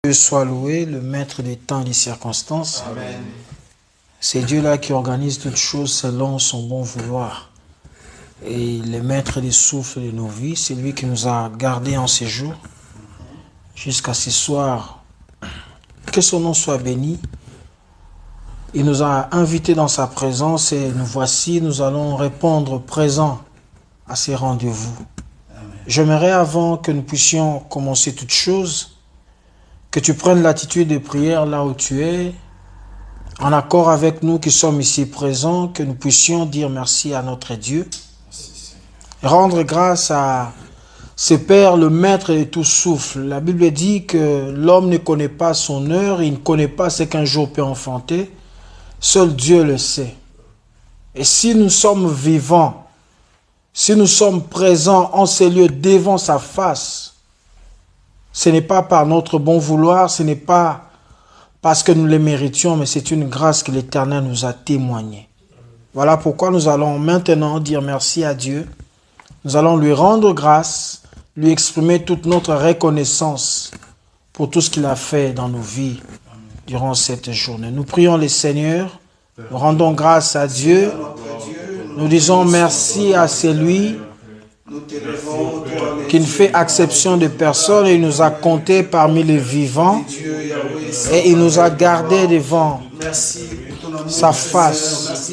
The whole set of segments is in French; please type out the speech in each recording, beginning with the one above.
Dieu soit loué, le maître des temps et des circonstances. Amen. C'est Dieu-là qui organise toutes choses selon son bon vouloir. Et le maître des souffles de nos vies, c'est lui qui nous a gardés en séjour jusqu'à ce soir. Que son nom soit béni. Il nous a invités dans sa présence et nous voici, nous allons répondre présent à ces rendez-vous. J'aimerais, avant que nous puissions commencer toute chose, que tu prennes l'attitude de prière là où tu es, en accord avec nous qui sommes ici présents, que nous puissions dire merci à notre Dieu, rendre grâce à ce Père, le Maître de tout souffle. La Bible dit que l'homme ne connaît pas son heure, il ne connaît pas ce qu'un jour peut enfanter, seul Dieu le sait. Et si nous sommes vivants, si nous sommes présents en ces lieux devant sa face, ce n'est pas par notre bon vouloir, ce n'est pas parce que nous le méritions, mais c'est une grâce que l'Éternel nous a témoignée. Voilà pourquoi nous allons maintenant dire merci à Dieu. Nous allons lui rendre grâce, lui exprimer toute notre reconnaissance pour tout ce qu'il a fait dans nos vies durant cette journée. Nous prions le Seigneur, nous rendons grâce à Dieu, nous disons merci à celui qui ne fait exception de personne et il nous a comptés parmi les vivants et il nous a gardés devant sa face.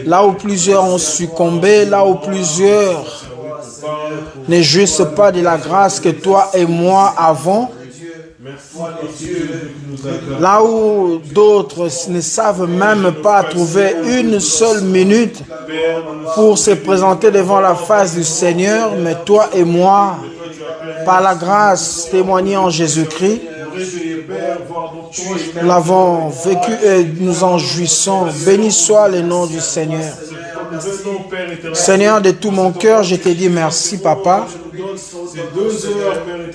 Là où plusieurs ont succombé, là où plusieurs ne jouissent pas de la grâce que toi et moi avons, là où d'autres ne savent même pas trouver une seule minute pour se présenter devant la face du Seigneur, mais toi et moi, par la grâce témoignée en Jésus-Christ, nous l'avons vécu et nous en jouissons. Béni soit le nom du Seigneur. Seigneur, de tout mon cœur, je te dis merci, Papa.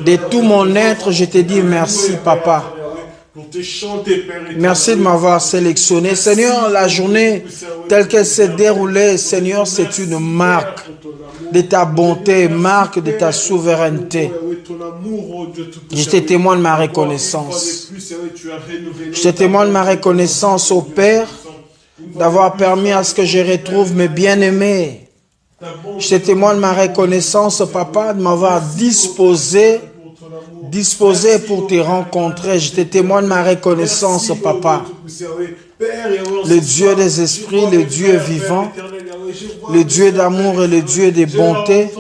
De tout mon être, je te dis merci, Papa. Merci de m'avoir sélectionné. Seigneur, la journée telle qu'elle s'est déroulée, Seigneur, c'est une marque de ta bonté, marque de ta souveraineté. Je te témoigne ma reconnaissance. Je te témoigne ma reconnaissance au Père d'avoir permis à ce que je retrouve mes bien-aimés. Je te témoigne ma reconnaissance, Papa, de m'avoir disposé pour te rencontrer. Je te témoigne ma reconnaissance, Papa. Le Dieu des esprits, le Dieu vivant, le Dieu d'amour et le Dieu de bonté,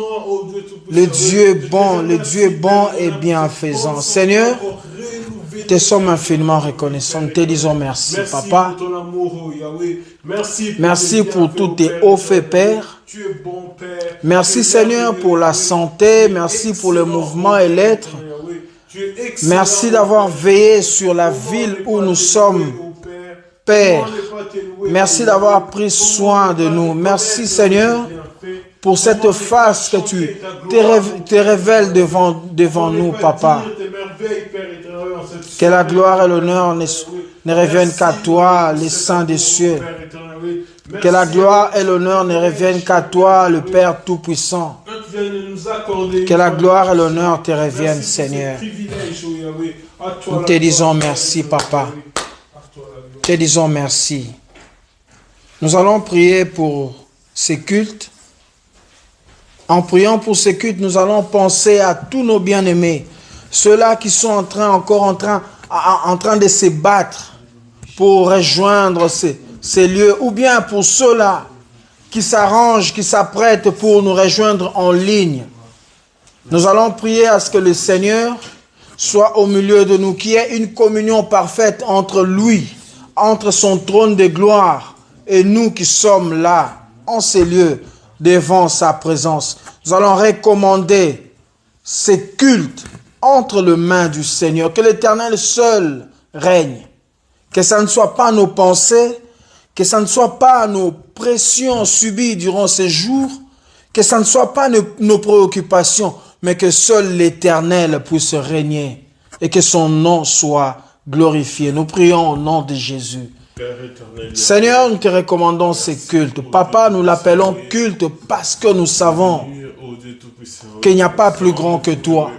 le Dieu bon et bienfaisant. Seigneur, te sommes infiniment reconnaissants. Nous te disons merci, Papa. Merci pour tous tes hauts faits, Père. Merci, Seigneur, pour la santé. Merci pour le mouvement et l'être. Merci d'avoir veillé sur la ville où nous sommes, Père. Merci d'avoir pris soin de nous. Merci, Seigneur, pour cette face que tu te révèles devant nous, Papa. Que la gloire et l'honneur ne reviennent qu'à toi, les saints des cieux. Que la gloire et l'honneur ne reviennent qu'à toi, le Père Tout-Puissant. Que la gloire et l'honneur te reviennent, Seigneur. Nous te disons merci, Papa. Te disons merci. Nous allons prier pour ces cultes. En priant pour ces cultes, nous allons penser à tous nos bien-aimés, ceux-là qui sont en train de se battre pour rejoindre ces lieux, ou bien pour ceux-là qui s'arrangent, qui s'apprêtent pour nous rejoindre en ligne. Nous allons prier à ce que le Seigneur soit au milieu de nous, qu'il y ait une communion parfaite entre lui, entre son trône de gloire et nous qui sommes là, en ces lieux, devant sa présence. Nous allons recommander ces cultes entre les mains du Seigneur, que l'Éternel seul règne, que ça ne soit pas nos pensées, que ça ne soit pas nos pressions subies durant ces jours, que ça ne soit pas nos préoccupations, mais que seul l'Éternel puisse régner et que son nom soit glorifié. Nous prions au nom de Jésus. Seigneur, nous te recommandons ces cultes. Papa, nous l'appelons culte parce que nous savons qu'il n'y a pas plus grand que toi.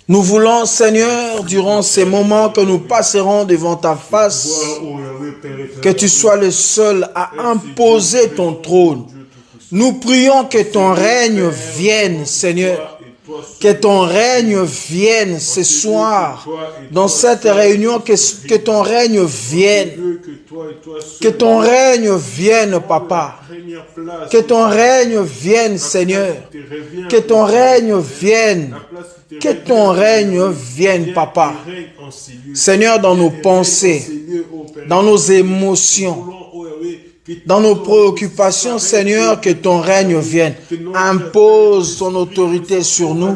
Nous voulons, Seigneur, durant ces moments que nous passerons devant ta face, que tu sois le seul à imposer ton trône. Nous prions que ton règne vienne, Seigneur. Que ton règne vienne ce soir dans cette réunion, que ton règne vienne. Que ton règne vienne, Papa. Que ton règne vienne, Seigneur. Que ton règne vienne. Que ton règne vienne, Papa. Seigneur, dans nos pensées, dans nos émotions, dans nos préoccupations, Seigneur, que ton règne vienne. Impose ton autorité sur nous.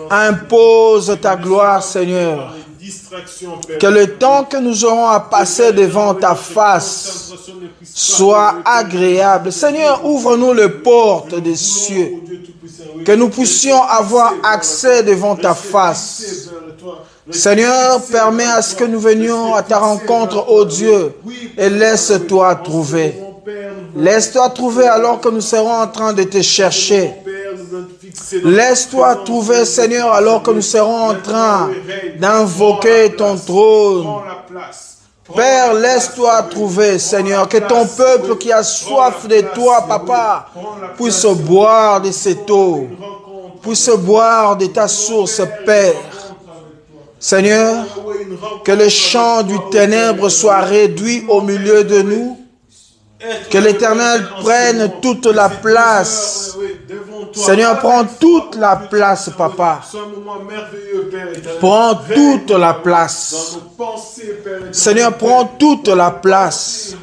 Impose ta gloire, Seigneur. Que le temps que nous aurons à passer devant ta face soit agréable. Seigneur, ouvre-nous les portes des cieux. Que nous puissions avoir accès devant ta face. Seigneur, permets à ce que nous venions à ta rencontre, ô Dieu, et laisse-toi trouver. Laisse-toi trouver alors que nous serons en train de te chercher. Laisse-toi trouver, Seigneur, alors que nous serons en train d'invoquer ton trône. Père, laisse-toi trouver, Seigneur, que ton peuple qui a soif de toi, Papa, puisse boire de cette eau, puisse boire de ta source, Père. Seigneur, que le champ du ténèbre soit réduit au milieu de nous, que l'Éternel prenne toute la place. Seigneur, prends toute la place, Papa. Prends toute la place. Seigneur, prends toute la place.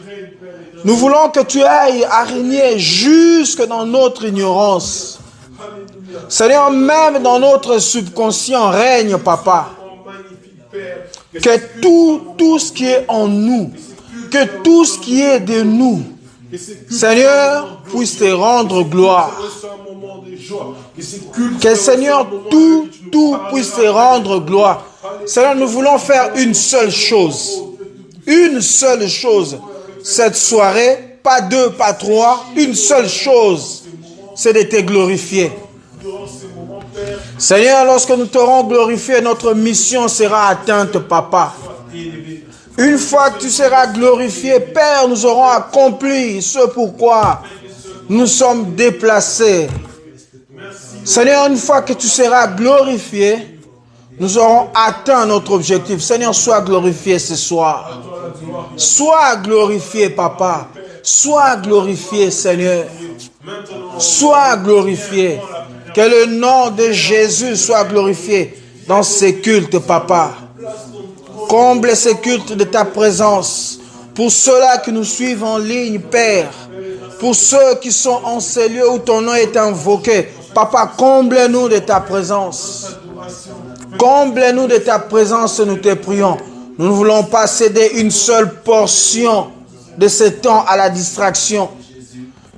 Nous voulons que tu ailles à régner jusque dans notre ignorance. Seigneur, même dans notre subconscient, règne, Papa. Que tout ce qui est en nous, que tout ce qui est de nous, Seigneur, puisse te rendre gloire. Que Seigneur, tout puisse te rendre gloire. Seigneur, nous voulons faire une seule chose. Une seule chose. Cette soirée, pas deux, pas trois, une seule chose. C'est de te glorifier. Seigneur, lorsque nous t'aurons glorifié, notre mission sera atteinte, Papa. Une fois que tu seras glorifié, Père, nous aurons accompli ce pourquoi nous sommes déplacés. Seigneur, une fois que tu seras glorifié, nous aurons atteint notre objectif. Seigneur, sois glorifié ce soir. Sois glorifié, Papa. Sois glorifié, Seigneur. Sois glorifié. Que le nom de Jésus soit glorifié dans ces cultes, Papa. Comble ces cultes de ta présence. Pour ceux-là qui nous suivent en ligne, Père. Pour ceux qui sont en ces lieux où ton nom est invoqué. Papa, comble-nous de ta présence. Comble-nous de ta présence, nous te prions. Nous ne voulons pas céder une seule portion de ce temps à la distraction.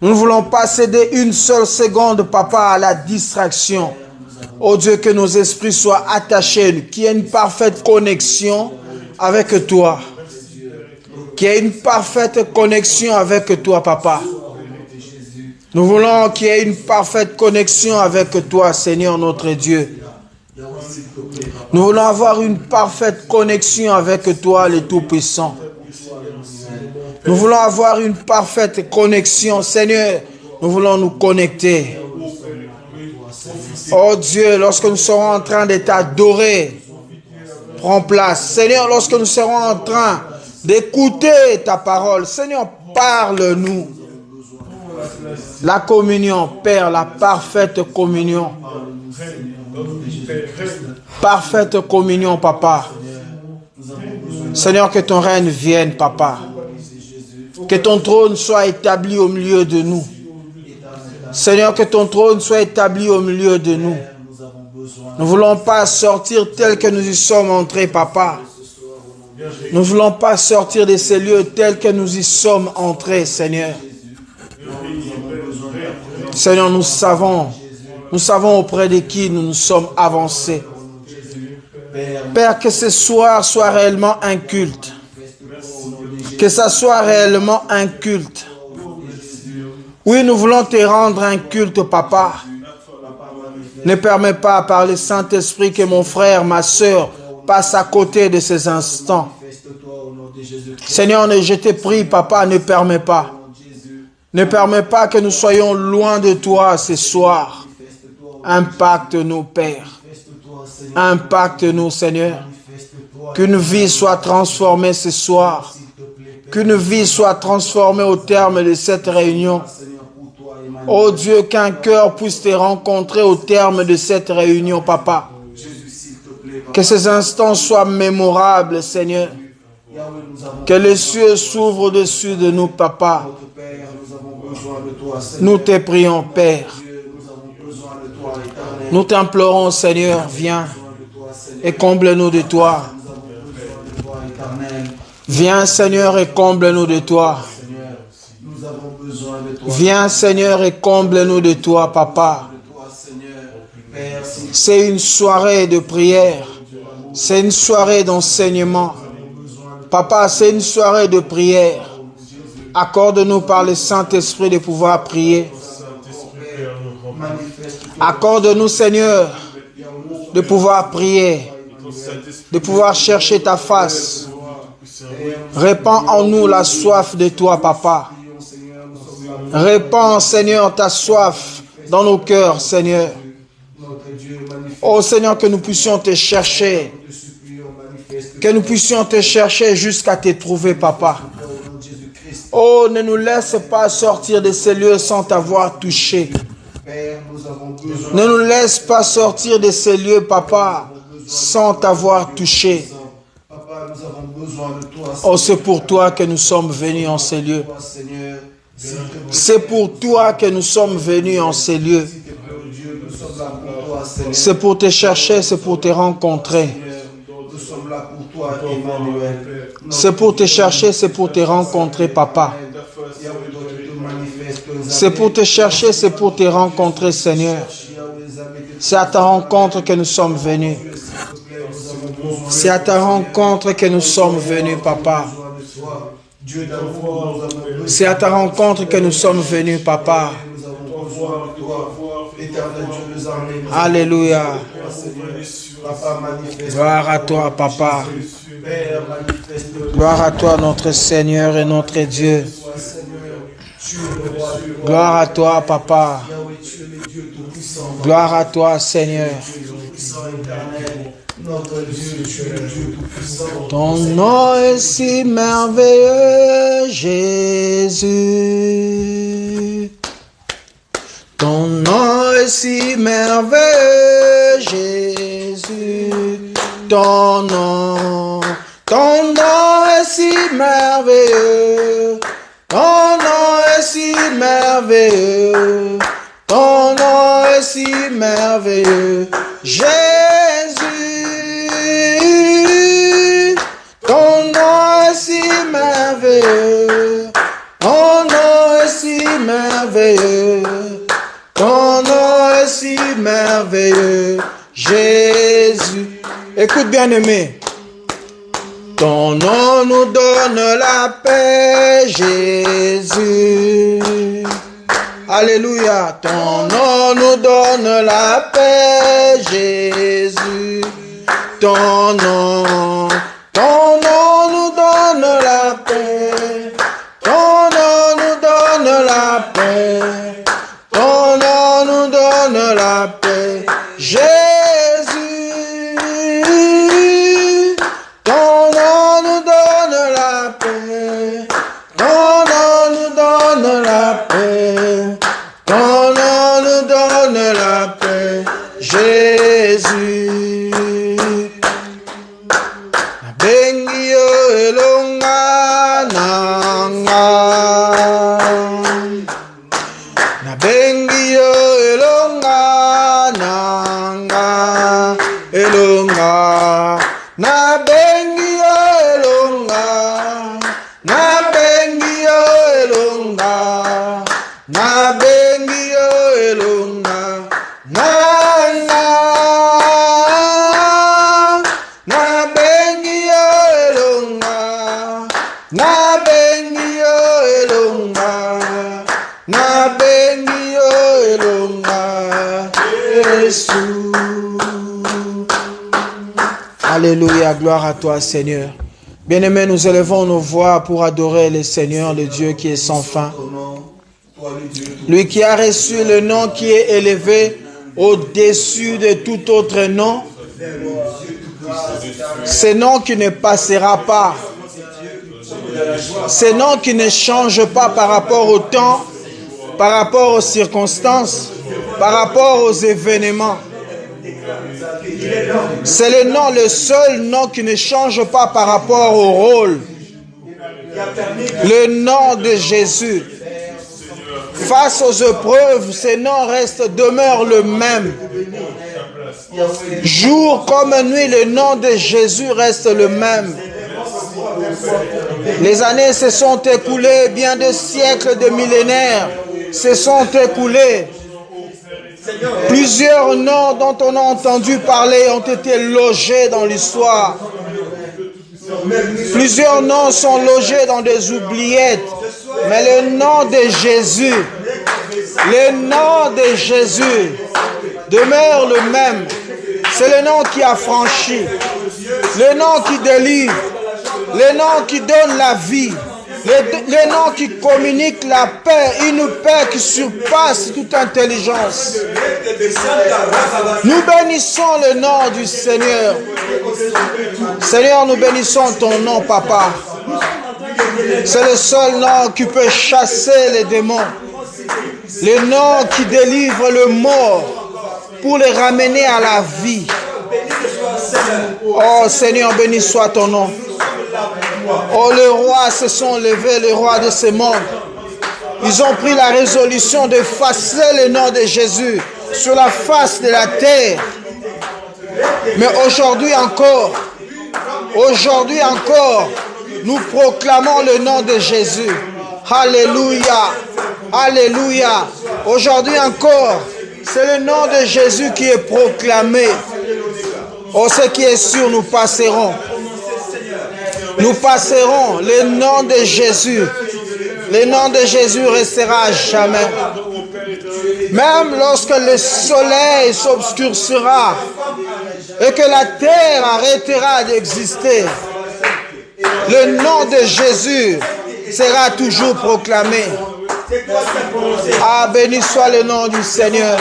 Nous ne voulons pas céder une seule seconde, Papa, à la distraction. Oh Dieu, que nos esprits soient attachés, qu'il y ait une parfaite connexion avec toi. Qu'il y ait une parfaite connexion avec toi, Papa. Nous voulons qu'il y ait une parfaite connexion avec toi, Seigneur notre Dieu. Nous voulons avoir une parfaite connexion avec toi, le Tout-Puissant. Nous voulons avoir une parfaite connexion, Seigneur. Nous voulons nous connecter. Oh Dieu, lorsque nous serons en train de t'adorer, prends place. Seigneur, lorsque nous serons en train d'écouter ta parole, Seigneur, parle-nous. La communion, Père, la parfaite communion. Parfaite communion, Papa. Seigneur, que ton règne vienne, Papa. Que ton trône soit établi au milieu de nous. Seigneur, que ton trône soit établi au milieu de nous. Nous ne voulons pas sortir tel que nous y sommes entrés, Papa. Nous ne voulons pas sortir de ces lieux tels que nous y sommes entrés, Seigneur. Seigneur, nous savons auprès de qui nous nous sommes avancés. Père, que ce soir soit réellement un culte. Que ça soit réellement un culte. Oui, nous voulons te rendre un culte, Papa. Ne permets pas par le Saint-Esprit que mon frère, ma soeur passe à côté de ces instants. Seigneur, je te prie, Papa, ne permets pas. Ne permets pas que nous soyons loin de toi ce soir. Impacte-nous, Père. Impacte-nous, Seigneur. Qu'une vie soit transformée ce soir. Qu'une vie soit transformée au terme de cette réunion. Oh Dieu, qu'un cœur puisse te rencontrer au terme de cette réunion, Papa. Que ces instants soient mémorables, Seigneur. Que les cieux s'ouvrent au-dessus de nous, Papa. Nous te prions, Père. Nous t'implorons, Seigneur, viens et comble-nous de toi. Viens, Seigneur, et comble-nous de toi. Viens, Seigneur, et comble-nous de toi, Papa. C'est une soirée de prière. C'est une soirée d'enseignement. Papa, c'est une soirée de prière. Accorde-nous par le Saint-Esprit de pouvoir prier. Accorde-nous, Seigneur, de pouvoir prier, de pouvoir chercher ta face. Répands en nous la soif de toi, Papa. Répands, Seigneur, ta soif dans nos cœurs, Seigneur. Oh Seigneur, que nous puissions te chercher. Que nous puissions te chercher jusqu'à te trouver, Papa. Oh, ne nous laisse pas sortir de ces lieux sans t'avoir touché. Ne nous laisse pas sortir de ces lieux, Papa, sans t'avoir touché. Oh, c'est pour toi que nous sommes venus en ces lieux. C'est pour toi que nous sommes venus en ces lieux. C'est pour te chercher, c'est pour te rencontrer. C'est pour te chercher, c'est pour te rencontrer, Papa. C'est pour te chercher, c'est pour te rencontrer, Seigneur. C'est à ta rencontre que nous sommes venus. C'est à ta rencontre que nous sommes venus, Papa. C'est à ta rencontre que nous sommes venus, Papa. Alléluia. Gloire à toi, Papa. Gloire à toi, notre Seigneur et notre Dieu. Gloire à toi, Papa. Gloire à toi, Seigneur. Ton nom est si merveilleux, Jésus. Ton nom est si merveilleux, Jésus. Ton nom est si merveilleux. Ton nom est si merveilleux. Ton nom est si merveilleux, Jésus. Ton nom est si merveilleux. Ton nom est si merveilleux. Ton nom est si merveilleux, Jésus. Écoute bien aimé. Ton nom nous donne la paix, Jésus. Alléluia. Ton nom nous donne la paix, Jésus. Ton nom nous donne la paix. Ton nom nous donne la paix. Ton nom nous donne la paix, Jésus. Ton nom nous donne la paix. Ton nom nous donne la paix. Ton nom nous donne la paix, Jésus. Bengio elonga nanga. Na bengio elonga nanga. Elonga. Na bengio elonga. Na bengio elonga. Na bengio elonga. Na na. Na bengio elonga. Na bengio elonga. Na bengio elonga. Alléluia, gloire à toi, Seigneur. Bien-aimés, nous élevons nos voix pour adorer le Seigneur, le Dieu qui est sans fin. Lui qui a reçu le nom qui est élevé au-dessus de tout autre nom. Ce nom qui ne passera pas. Ce nom qui ne change pas par rapport au temps, par rapport aux circonstances, par rapport aux événements. C'est le nom, le seul nom qui ne change pas par rapport au rôle. Le nom de Jésus. Face aux épreuves, ce nom demeure le même. Jour comme nuit, le nom de Jésus reste le même. Les années se sont écoulées, bien des siècles, de millénaires se sont écoulés. Plusieurs noms dont on a entendu parler ont été logés dans l'histoire. Plusieurs noms sont logés dans des oubliettes. Mais le nom de Jésus, demeure le même. C'est le nom qui affranchit, le nom qui délivre, le nom qui donne la vie, le nom qui communique la paix, une paix qui surpasse toute intelligence. Nous bénissons le nom du Seigneur. Seigneur, nous bénissons ton nom, Papa. C'est le seul nom qui peut chasser les démons. Le nom qui délivre le mort pour les ramener à la vie. Oh Seigneur, béni soit ton nom. Oh, les rois se sont levés, les rois de ce monde. Ils ont pris la résolution d'effacer le nom de Jésus sur la face de la terre. Mais aujourd'hui encore, nous proclamons le nom de Jésus. Alléluia, alléluia. Aujourd'hui encore, c'est le nom de Jésus qui est proclamé. Oh, ce qui est sûr, nous passerons. Nous passerons le nom de Jésus. Le nom de Jésus restera à jamais. Même lorsque le soleil s'obscurcira et que la terre arrêtera d'exister, le nom de Jésus sera toujours proclamé. Ah, béni soit le nom du Seigneur.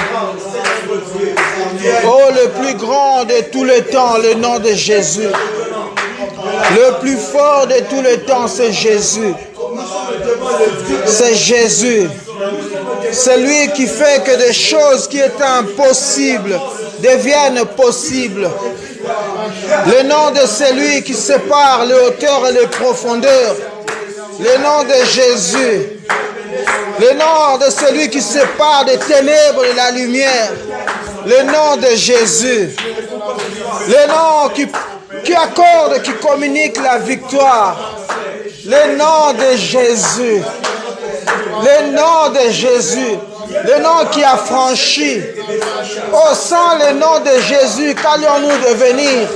Oh, le plus grand de tous les temps, le nom de Jésus. Le plus fort de tous les temps, c'est Jésus. C'est Jésus. C'est lui qui fait que des choses qui étaient impossibles deviennent possibles. Le nom de celui qui sépare les hauteurs et les profondeurs. Le nom de Jésus. Le nom de celui qui sépare des ténèbres et la lumière. Le nom de Jésus. Le nom qui accorde, qui communique la victoire. Le nom de Jésus. Le nom de Jésus. Le nom qui a franchi. Oh, sans le nom de Jésus, qu'allions-nous devenir?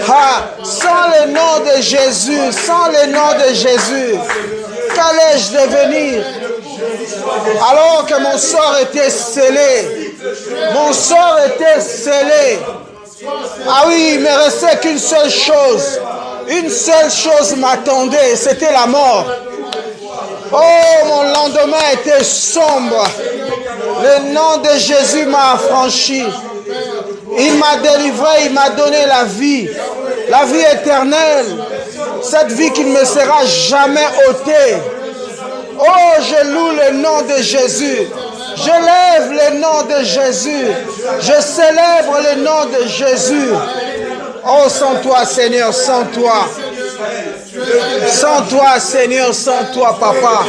Ah, sans le nom de Jésus, sans le nom de Jésus, qu'allais-je devenir? Alors que mon sort était scellé. Mon sort était scellé. Ah oui, il me restait qu'une seule chose. Une seule chose m'attendait, c'était la mort. Oh, mon lendemain était sombre. Le nom de Jésus m'a affranchi. Il m'a délivré, il m'a donné la vie éternelle. Cette vie qui ne me sera jamais ôtée. Oh, je loue le nom de Jésus. Je lève le nom de Jésus. Je célèbre le nom de Jésus. Oh, sans toi, Seigneur, sans toi. Sans toi, Seigneur, sans toi, Papa.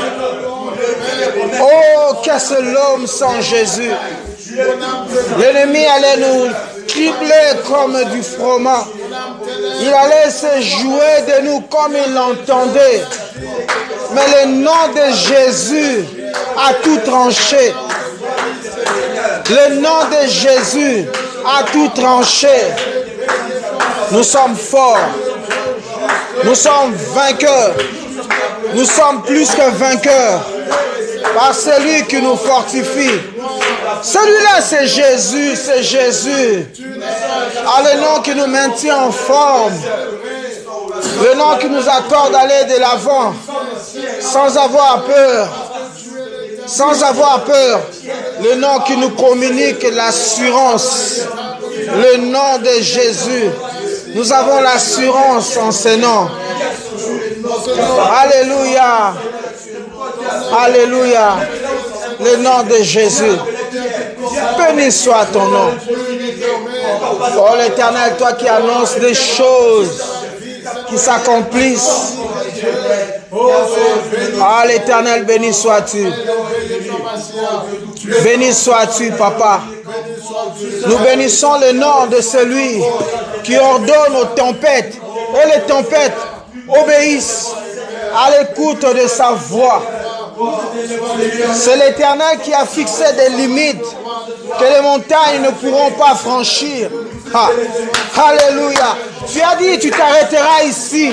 Oh, qu'est-ce l'homme sans Jésus? L'ennemi allait nous tripler comme du froment. Il allait se jouer de nous comme il l'entendait. Mais le nom de Jésus a tout tranché. Le nom de Jésus a tout tranché. Nous sommes forts. Nous sommes vainqueurs. Nous sommes plus que vainqueurs. par celui qui nous fortifie. Celui-là, c'est Jésus, c'est Jésus. Ah, le nom qui nous maintient en forme. Le nom qui nous accorde d'aller de l'avant, sans avoir peur. Sans avoir peur. Le nom qui nous communique l'assurance. Le nom de Jésus. Nous avons l'assurance en ce nom. Alléluia. Alléluia. Le nom de Jésus. Béni soit ton nom. Oh l'Éternel, toi qui annonces des choses qui s'accomplissent. Ah l'Éternel, béni sois-tu. Béni sois-tu, Papa. Nous bénissons le nom de celui qui ordonne aux tempêtes. Et les tempêtes obéissent à l'écoute de sa voix. C'est l'Éternel qui a fixé des limites que les montagnes ne pourront pas franchir. Ah. Alléluia. Tu as dit, tu t'arrêteras ici.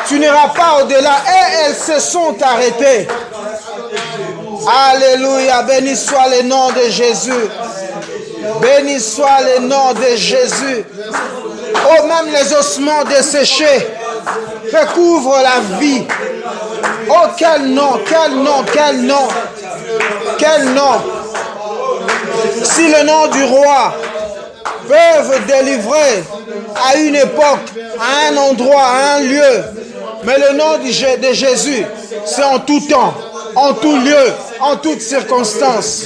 Tu n'iras pas au-delà. Et elles se sont arrêtées. Alléluia. Béni soit le nom de Jésus. Béni soit le nom de Jésus. Oh, même les ossements desséchés recouvrent la vie. Oh, quel nom, quel nom, quel nom. Quel nom. Si le nom du roi peut délivrer à une époque, à un endroit, à un lieu, mais le nom de Jésus, c'est en tout temps, en tout lieu, en toutes circonstances.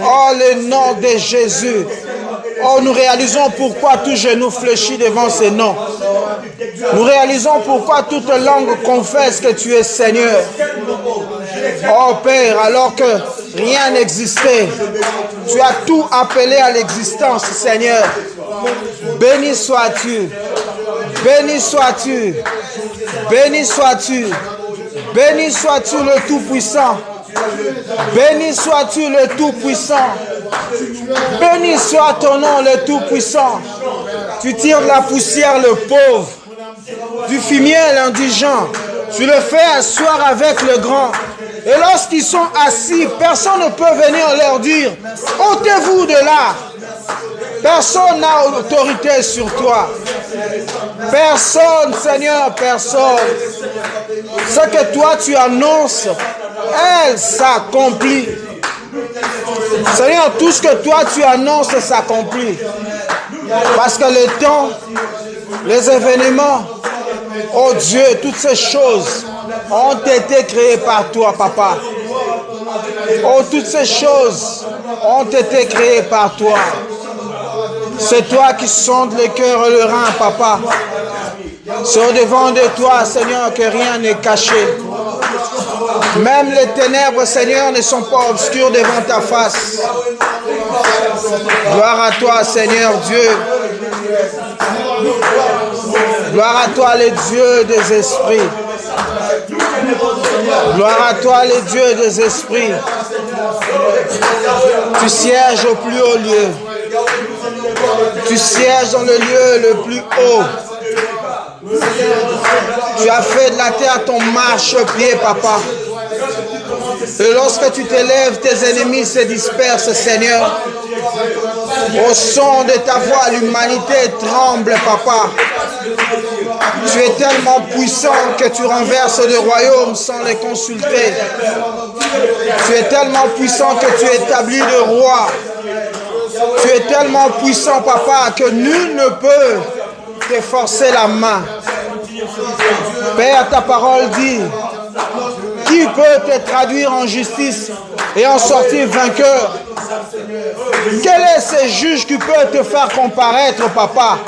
Oh, le nom de Jésus. Oh, nous réalisons pourquoi tout genou fléchit devant ce nom. Nous réalisons pourquoi toute langue confesse que tu es Seigneur. Oh Père, alors que rien n'existait, tu as tout appelé à l'existence, Seigneur. Béni sois-tu. Béni sois-tu. Béni sois-tu. Béni sois-tu le Tout-Puissant. Béni sois-tu le Tout-Puissant. Béni soit ton nom le Tout-Puissant. Tu tires de la poussière le pauvre, du fumier l'indigent. Tu le fais asseoir avec le grand. Et lorsqu'ils sont assis, personne ne peut venir leur dire « ôtez-vous de là ». Personne n'a autorité sur toi. Personne, Seigneur, personne. Ce que toi tu annonces, elle s'accomplit. Seigneur, tout ce que toi tu annonces s'accomplit. Parce que le temps, les événements, oh Dieu, toutes ces choses ont été créées par toi, Papa. Oh, toutes ces choses ont été créées par toi. C'est toi qui sondes le cœur et le rein, Papa. C'est au-devant de toi, Seigneur, que rien n'est caché. Même les ténèbres, Seigneur, ne sont pas obscures devant ta face. Gloire à toi, Seigneur Dieu. Gloire à toi, le Dieu des esprits. Gloire à toi, le Dieu des esprits. Tu sièges au plus haut lieu. Tu sièges dans le lieu le plus haut. Tu as fait de la terre ton marchepied, Papa. Et lorsque tu t'élèves, tes ennemis se dispersent, Seigneur. Au son de ta voix, l'humanité tremble, Papa. Tu es tellement puissant que tu renverses des royaumes sans les consulter. Tu es tellement puissant que tu établis des rois. Tu es tellement puissant, Papa, que nul ne peut te forcer la main. Père, ta parole dit, qui peut te traduire en justice et en sortir vainqueur? Quel est ce juge qui peut te faire comparaître, Papa?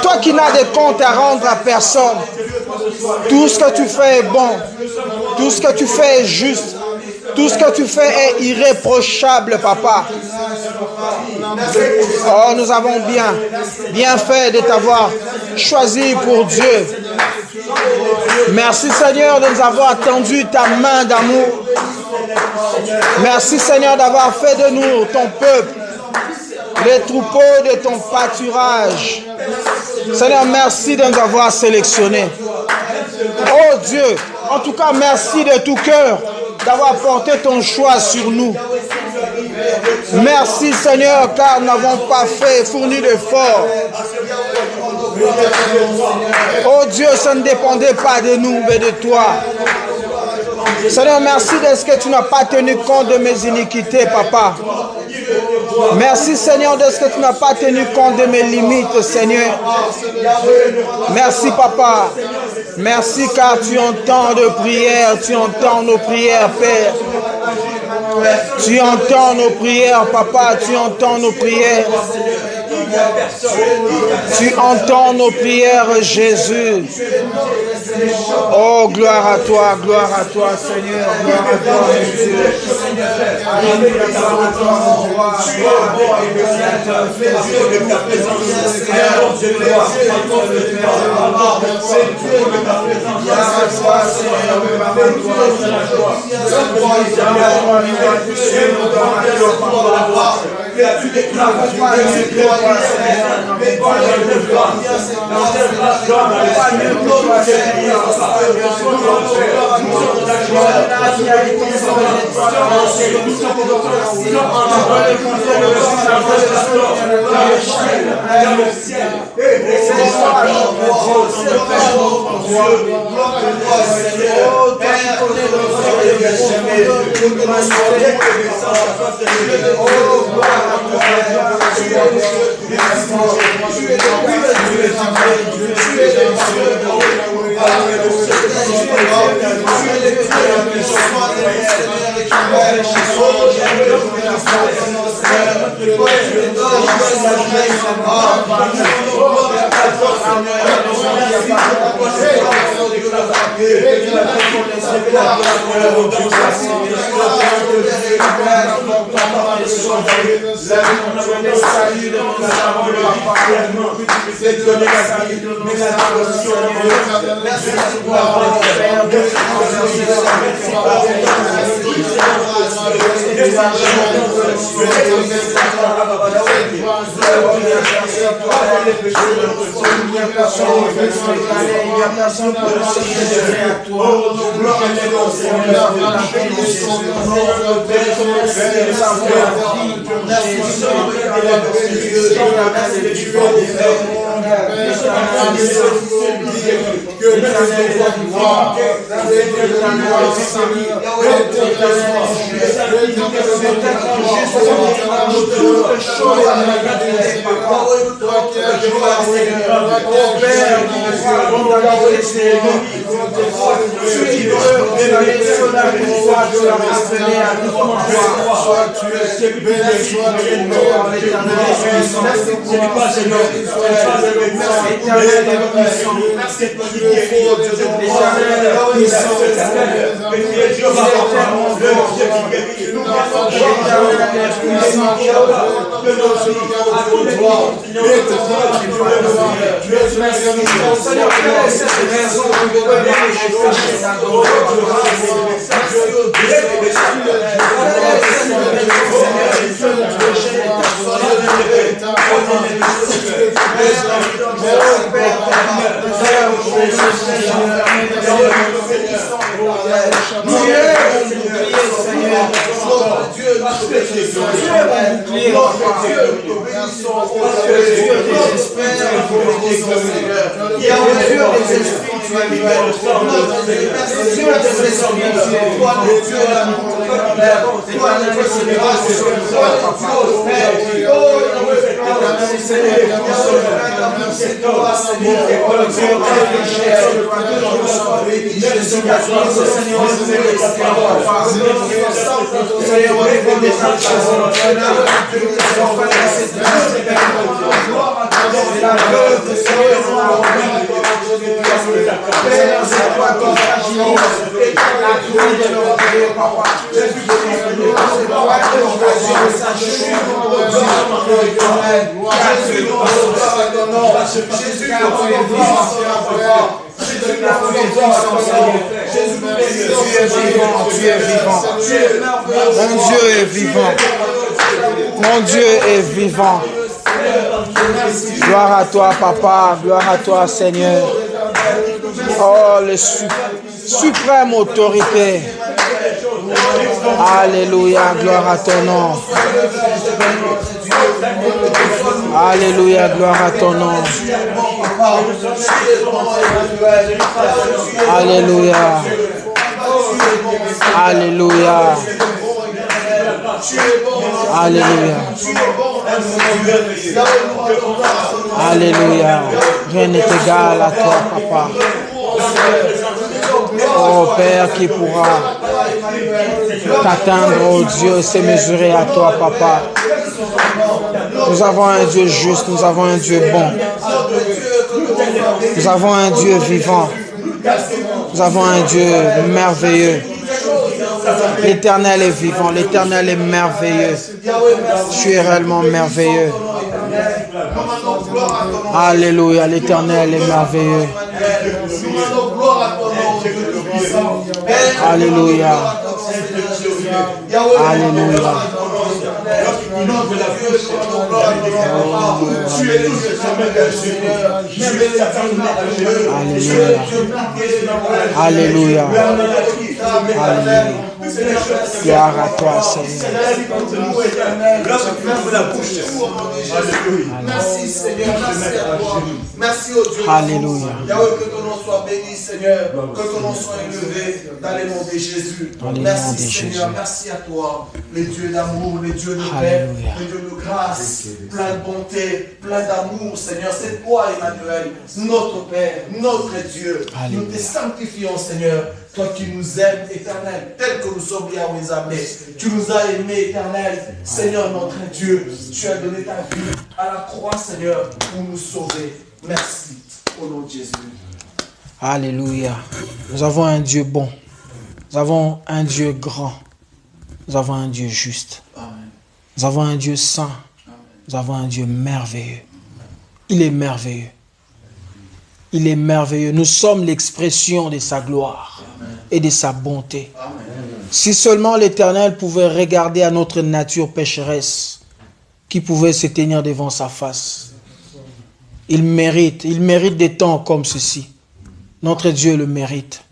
Toi qui n'as de compte à rendre à personne, tout ce que tu fais est bon, tout ce que tu fais est juste, tout ce que tu fais est irréprochable, Papa. Oh, nous avons bien fait de t'avoir choisi pour Dieu. Merci, Seigneur, de nous avoir tendu ta main d'amour. Merci, Seigneur, d'avoir fait de nous ton peuple, les troupeaux de ton pâturage. Seigneur, merci de nous avoir sélectionnés. Oh Dieu, en tout cas, merci de tout cœur d'avoir porté ton choix sur nous. Merci Seigneur, car nous n'avons pas fourni d'efforts. Oh Dieu, ça ne dépendait pas de nous, mais de toi. Seigneur, merci de ce que tu n'as pas tenu compte de mes iniquités, Papa. Merci Seigneur de ce que tu n'as pas tenu compte de mes limites, Seigneur. Merci Papa. Merci car tu entends nos prières, tu entends nos prières, Père. Tu entends nos prières, Papa, tu entends nos prières. Tu entends nos prières, Jésus. Oh, gloire à toi, Seigneur. Gloire à toi, Jésus. Mon Dieu est vivant. Mon Dieu est vivant. Gloire à toi, Papa. Gloire à toi, Seigneur. Oh, le suprême autorité. Alléluia, gloire à ton nom. Alléluia, gloire à ton nom. Alléluia. Alléluia. Alléluia. Alléluia. Rien n'est égal à toi, Papa. Oh Père, qui pourra t'atteindre, oh Dieu, c'est mesuré à toi, Papa. Nous avons un Dieu juste, nous avons un Dieu bon. Nous avons un Dieu vivant. Nous avons un Dieu merveilleux. L'Éternel est vivant, l'Éternel est merveilleux. Tu es réellement merveilleux. Alléluia, l'Éternel est merveilleux. Alléluia. Alléluia. Alléluia. Alléluia. Gloire à toi, Seigneur. Merci, Seigneur. Merci à toi. Merci au Dieu. Alléluia. Que ton nom soit béni, Seigneur. Que ton nom soit élevé dans les noms de Jésus. Merci, Seigneur. Merci à toi, le Dieu d'amour, le Dieu de paix, le Dieu de grâce, plein de bonté, plein d'amour, Seigneur. C'est toi, Emmanuel, notre Père, notre Dieu. Nous te sanctifions, Seigneur. Toi qui nous aimes, Éternel, tel que nous sommes, Yahweh Zamé. Tu nous as aimés, Éternel. Seigneur, notre Dieu, tu as donné ta vie à la croix, Seigneur, pour nous sauver. Merci, au nom de Jésus. Alléluia. Nous avons un Dieu bon. Nous avons un Dieu grand. Nous avons un Dieu juste. Amen. Nous avons un Dieu saint. Amen. Nous avons un Dieu merveilleux. Il est merveilleux. Il est merveilleux. Nous sommes l'expression de sa gloire et de sa bonté. Amen. Si seulement l'Éternel pouvait regarder à notre nature pécheresse, qui pouvait se tenir devant sa face. Il mérite des temps comme ceci. Notre Dieu le mérite.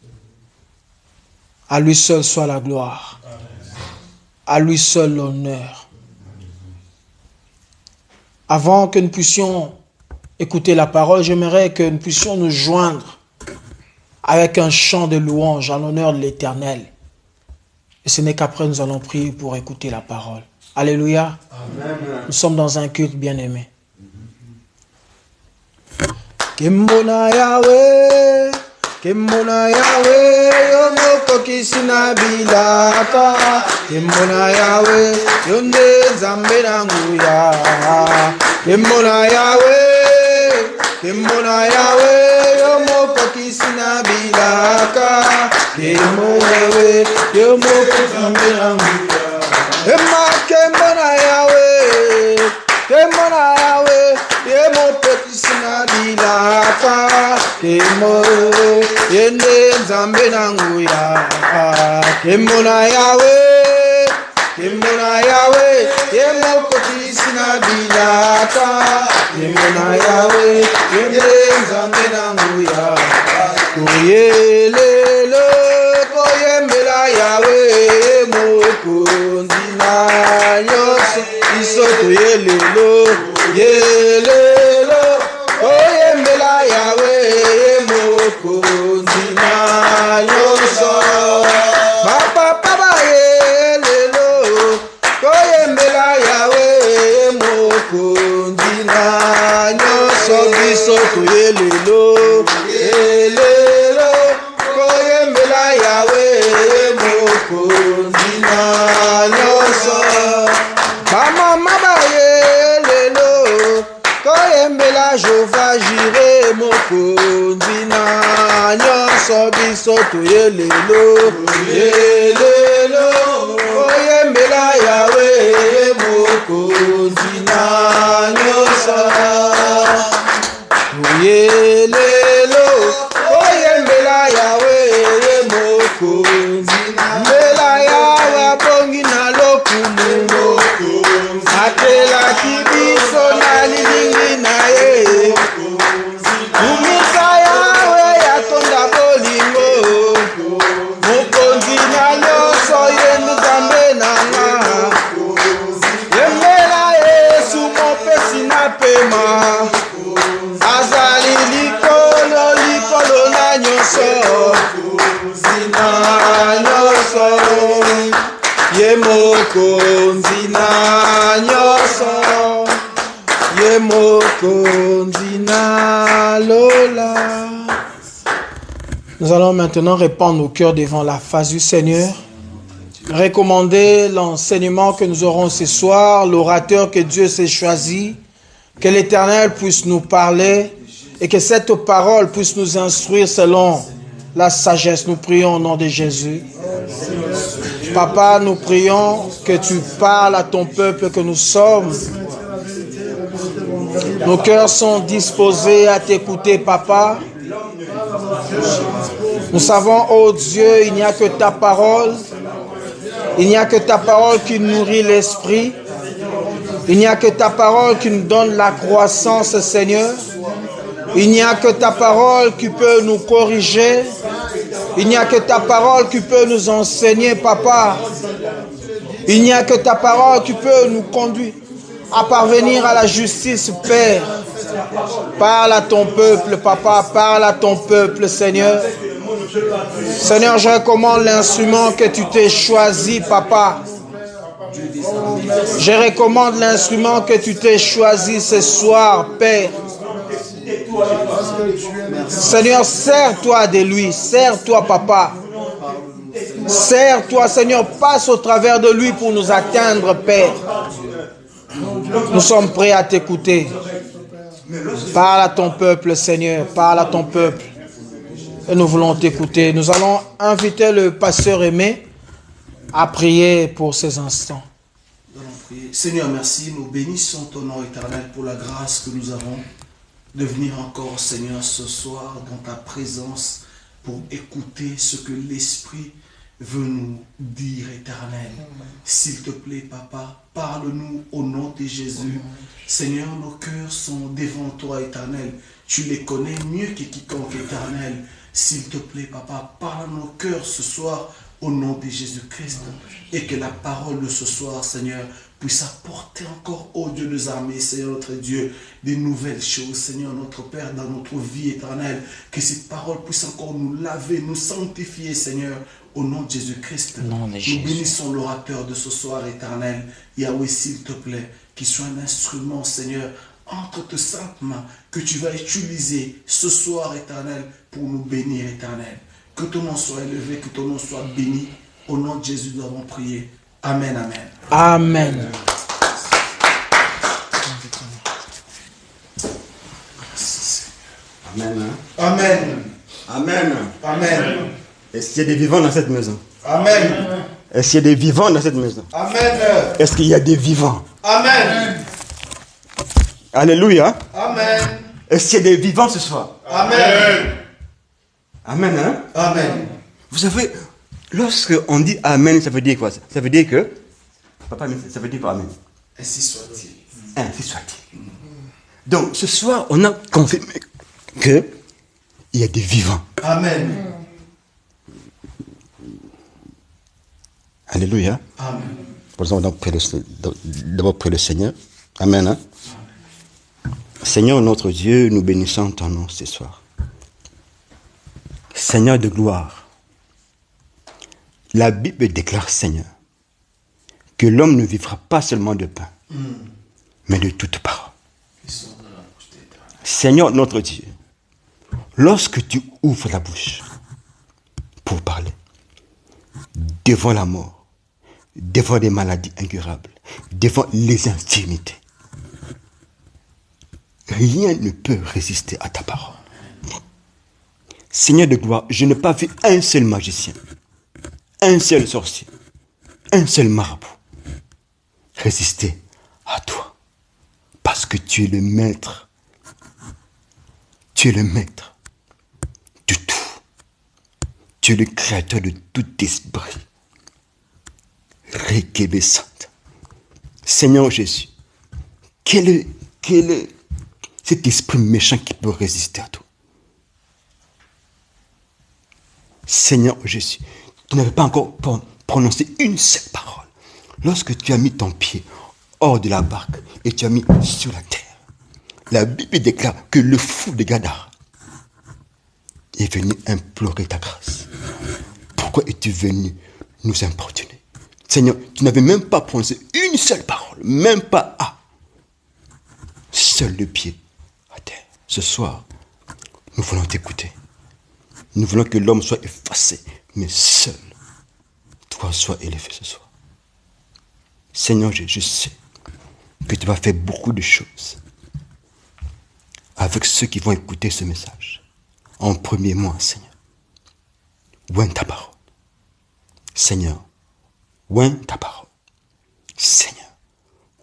À lui seul soit la gloire. À lui seul l'honneur. Avant que nous puissions écouter la parole, j'aimerais que nous puissions nous joindre avec un chant de louange en l'honneur de l'Éternel. Et ce n'est qu'après nous allons prier pour écouter la parole. Alléluia. Amen. Nous sommes dans un culte bien-aimé. Kimbona Yahweh, Kimbona Yahweh, Yomoko Kisina Bilata, Kimbona Yahweh, Yonde Zambena Nguya, Kimbona Yahweh, Kimbona Yahweh, Yomoko Kisina Bilaka, Kimbona Yahweh, Yomoko Zambena Nguya, Kimbona Yahweh, Kimbona Yahweh, Yemo Kisina Bilaka, Kemo Yende Zambe Nanguya, Kimbona Yahweh, Kimbona Yahweh, Yemo Kisina Bilaka, Kimbona Yahweh, Yende Zambe Nanguya, Koyelelo, Koyembela Yahweh, Yemo Kundina Yose, Isoto Yelelo, Yelelo, Koyembela Yahweh, Yemo Kundina Yose, Papa Yelelo, Koyembela Yahweh, Yemo Kundina Yose, Isoto Yelelo, Yelelo, Koyembela Yahweh, Yemo Kundina Yose, Mama Yelelo, Koyembela Jova Jireh, Mokundina Nyonso Bisoto Yelelo, Yelelo, Koyembela Yahweh, Mokundina Nyonso, Yelelo, Koyembela Yahweh, Mokundina Mbela Yahweh, Bongina Lokumu, Atela kibiso na lilingi na ye, Umisa Yahweh yatonda bolingo, Mukonzi na nyoso ye Ye mokonzi na nyoso, ye mokonzi na lola. Nous allons maintenant répandre nos cœurs devant la face du Seigneur. Recommander l'enseignement que nous aurons ce soir, l'orateur que Dieu s'est choisi, que l'Éternel puisse nous parler et que cette parole puisse nous instruire selon la sagesse. Nous prions au nom de Jésus. Papa, nous prions que tu parles à ton peuple que nous sommes. Nos cœurs sont disposés à t'écouter, Papa. Nous savons, ô Dieu, il n'y a que ta parole. Il n'y a que ta parole qui nourrit l'esprit. Il n'y a que ta parole qui nous donne la croissance, Seigneur. Il n'y a que ta parole qui peut nous corriger. Il n'y a que ta parole qui peut nous enseigner, Papa. Il n'y a que ta parole qui peut nous conduire à parvenir à la justice, Père. Parle à ton peuple, Papa. Parle à ton peuple, Seigneur. Seigneur, je recommande l'instrument que tu t'es choisi, Papa. Je recommande l'instrument que tu t'es choisi ce soir, Père. Seigneur, sers-toi de lui. Sers-toi, Papa. Sers-toi, Seigneur. Passe au travers de lui pour nous atteindre, Père. Nous sommes prêts à t'écouter. Parle à ton peuple, Seigneur. Parle à ton peuple. Et nous voulons t'écouter. Nous allons inviter le pasteur Aimé à prier pour ces instants. Seigneur, merci. Nous bénissons ton nom éternel pour la grâce que nous avons de venir encore, Seigneur, ce soir dans ta présence pour écouter ce que l'Esprit veut nous dire, éternel. S'il te plaît, Papa, parle-nous au nom de Jésus. Seigneur, nos cœurs sont devant toi, éternel. Tu les connais mieux que quiconque, éternel. S'il te plaît, Papa, parle à nos cœurs ce soir au nom de Jésus-Christ. Et que la parole de ce soir, Seigneur, puisse apporter encore, ô Dieu des armées, Seigneur notre Dieu, des nouvelles choses, Seigneur notre Père, dans notre vie éternelle. Que ces paroles puissent encore nous laver, nous sanctifier, Seigneur, au nom de Jésus-Christ. Nous bénissons l'orateur de ce soir éternel. Yahweh, s'il te plaît, qu'il soit un instrument, Seigneur, entre tes saintes mains, que tu vas utiliser ce soir éternel pour nous bénir, éternel. Que ton nom soit élevé, que ton nom soit béni. Au nom de Jésus, nous avons prié. Amen, amen. Amen. Amen. Amen. Amen. Amen. Est-ce qu'il y a des vivants dans cette maison? Amen. Est-ce qu'il y a des vivants dans cette maison? Amen. Est-ce qu'il y a des vivants? Amen. Alléluia. Amen. Est-ce qu'il y a des vivants ce soir? Amen. Amen, hein? Amen. Vous savez, lorsque on dit Amen, ça veut dire quoi? Ça veut dire que... Papa, ça veut dire quoi, Amen? Ainsi soit-il. Ainsi soit-il. Donc, ce soir, on a confirmé qu'il y a des vivants. Amen. Alléluia. Amen. Pour ça, on a d'abord prié le Seigneur. Amen, hein? Seigneur notre Dieu, nous bénissons ton nom ce soir. Seigneur de gloire, la Bible déclare, Seigneur, que l'homme ne vivra pas seulement de pain, mais de toute parole. Seigneur notre Dieu, lorsque tu ouvres la bouche pour parler, devant la mort, devant des maladies incurables, devant les infirmités, rien ne peut résister à ta parole. Seigneur de gloire, je n'ai pas vu un seul magicien, un seul sorcier, un seul marabout résister à toi. Parce que tu es le maître. Tu es le maître de tout. Tu es le créateur de tout esprit. Rekebe Sainte. Seigneur Jésus, quel est cet esprit méchant qui peut résister à toi? Seigneur Jésus, tu n'avais pas encore prononcé une seule parole. Lorsque tu as mis ton pied hors de la barque et tu as mis sur la terre, la Bible déclare que le fou de Gadara est venu implorer ta grâce. Pourquoi es-tu venu nous importuner? Seigneur, tu n'avais même pas prononcé une seule parole, même pas A. Seul le pied à terre. Ce soir, nous voulons t'écouter. Nous voulons que l'homme soit effacé, mais seul, toi sois élevé ce soir. Seigneur, je sais que tu vas faire beaucoup de choses avec ceux qui vont écouter ce message. En premier, moi, Seigneur, oint ta parole. Seigneur, oint ta parole. Seigneur,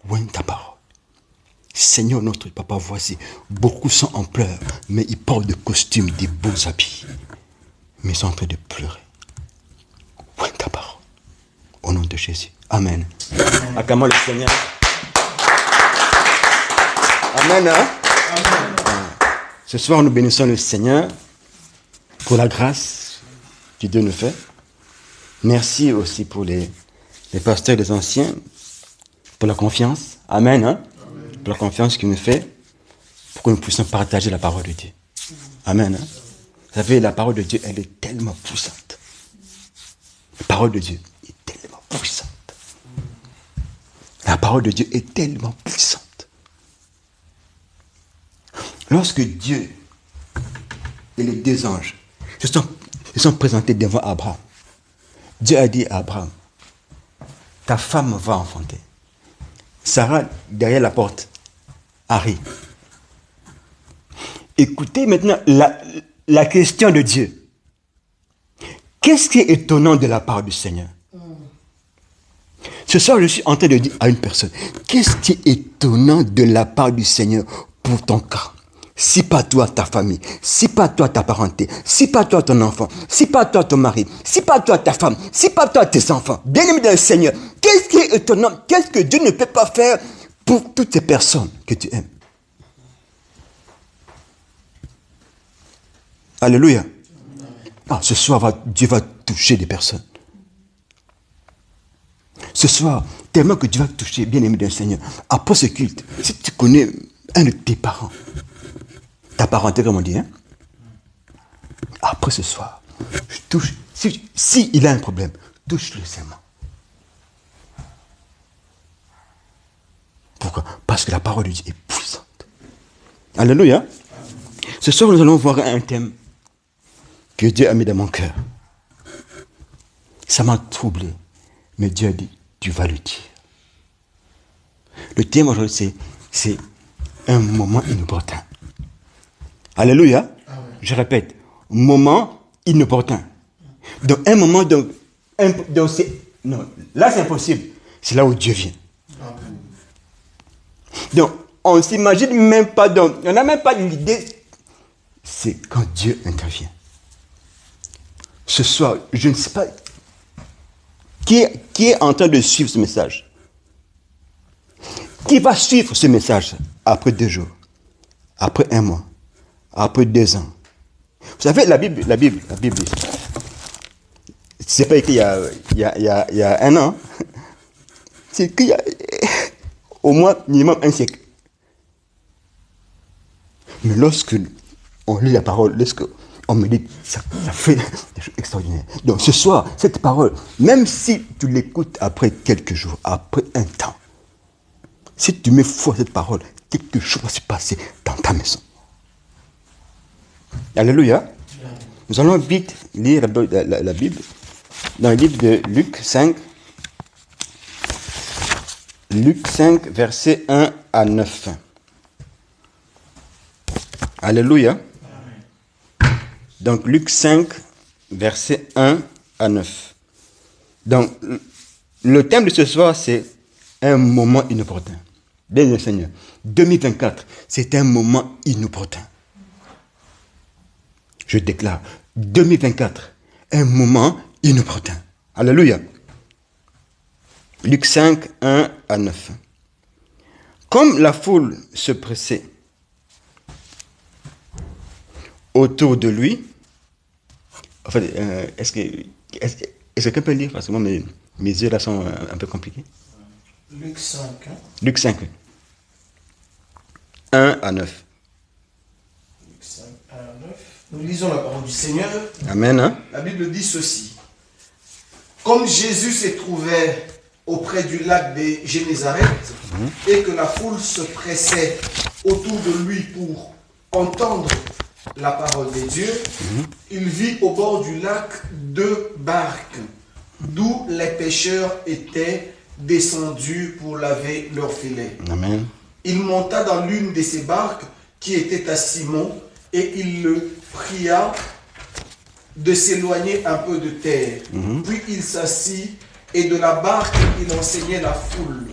oint ta parole. Seigneur notre papa, voici, beaucoup sont en pleurs, mais ils portent des costumes, des beaux habits. Mais ils sont en train de pleurer. Oint ta parole. Au nom de Jésus. Amen. Acclamons le Seigneur. Amen. Hein? Amen. Ce soir, nous bénissons le Seigneur pour la grâce que Dieu nous fait. Merci aussi pour les pasteurs et les anciens, pour la confiance. Amen. Hein? Amen. Pour la confiance qu'il nous fait, pour que nous puissions partager la parole de Dieu. Amen. Hein? Vous savez, la parole de Dieu, elle est tellement puissante. La parole de Dieu est tellement puissante. La parole de Dieu est tellement puissante. Lorsque Dieu et les deux anges se sont présentés devant Abraham, Dieu a dit à Abraham, ta femme va enfanter. Sarah, derrière la porte, Harry. Écoutez maintenant la question de Dieu. Qu'est-ce qui est étonnant de la part du Seigneur? Ce soir, je suis en train de dire à une personne, qu'est-ce qui est étonnant de la part du Seigneur pour ton cas? Si pas toi, ta famille, si pas toi, ta parenté, si pas toi, ton enfant, si pas toi, ton mari, si pas toi, ta femme, si pas toi, tes enfants, bien-aimé dans le Seigneur, qu'est-ce qui est étonnant? Qu'est-ce que Dieu ne peut pas faire pour toutes ces personnes que tu aimes? Alléluia. Ah, ce soir, Dieu va toucher des personnes. Ce soir, tellement que Dieu va toucher, bien-aimé d'un Seigneur. Après ce culte, si tu connais un de tes parents, ta parenté, comme on dit, hein? Après ce soir, je touche. Si il a un problème, touche-le seulement. Pourquoi? Parce que la parole de Dieu est puissante. Alléluia. Ce soir, nous allons voir un thème que Dieu a mis dans mon cœur. Ça m'a troublé. Mais Dieu a dit, tu vas le dire. Le thème aujourd'hui, c'est un moment inopportun. Alléluia. Amen. Je répète, moment inopportun. Donc un moment, donc c'est... Non, là c'est impossible. C'est là où Dieu vient. Amen. Donc on ne s'imagine même pas, donc on n'a même pas l'idée. C'est quand Dieu intervient. Ce soir, je ne sais pas qui est en train de suivre ce message. Qui va suivre ce message après 2 jours, après 1 mois, après 2 ans. Vous savez, la Bible, c'est pas écrit il y a 1 an, c'est écrit il y a au moins minimum 1 siècle. Mais lorsque on lit la parole, lorsque on me dit, ça fait des choses extraordinaires. Donc ce soir, cette parole, même si tu l'écoutes après quelques jours, après un temps, si tu mets foi à cette parole, quelque chose va se passer dans ta maison. Alléluia. Nous allons vite lire la Bible dans le livre de Luc 5. Luc 5, versets 1 à 9. Alléluia. Donc Luc 5, versets 1 à 9. Donc le thème de ce soir, c'est un moment inopportun. Bien le Seigneur. 2024, c'est un moment inopportun. Je déclare, 2024, un moment inopportun. Alléluia. Luc 5, 1 à 9. Comme la foule se pressait autour de lui, en fait, est-ce que quelqu'un peut lire? Parce que moi, mes yeux là sont un peu compliqués. Luc 5. Hein? Luc 5. 1 à 9. Luc 5, 1 à 9. Nous lisons la parole du Seigneur. Amen. Hein? La Bible dit ceci. Comme Jésus se trouvait auprès du lac de Génézareth et que la foule se pressait autour de lui pour entendre la parole de Dieu, il vit au bord du lac 2 barques d'où les pêcheurs étaient descendus pour laver leurs filets. Amen. Il monta dans l'une de ces barques qui était à Simon et il le pria de s'éloigner un peu de terre. Puis il s'assit et de la barque il enseignait la foule.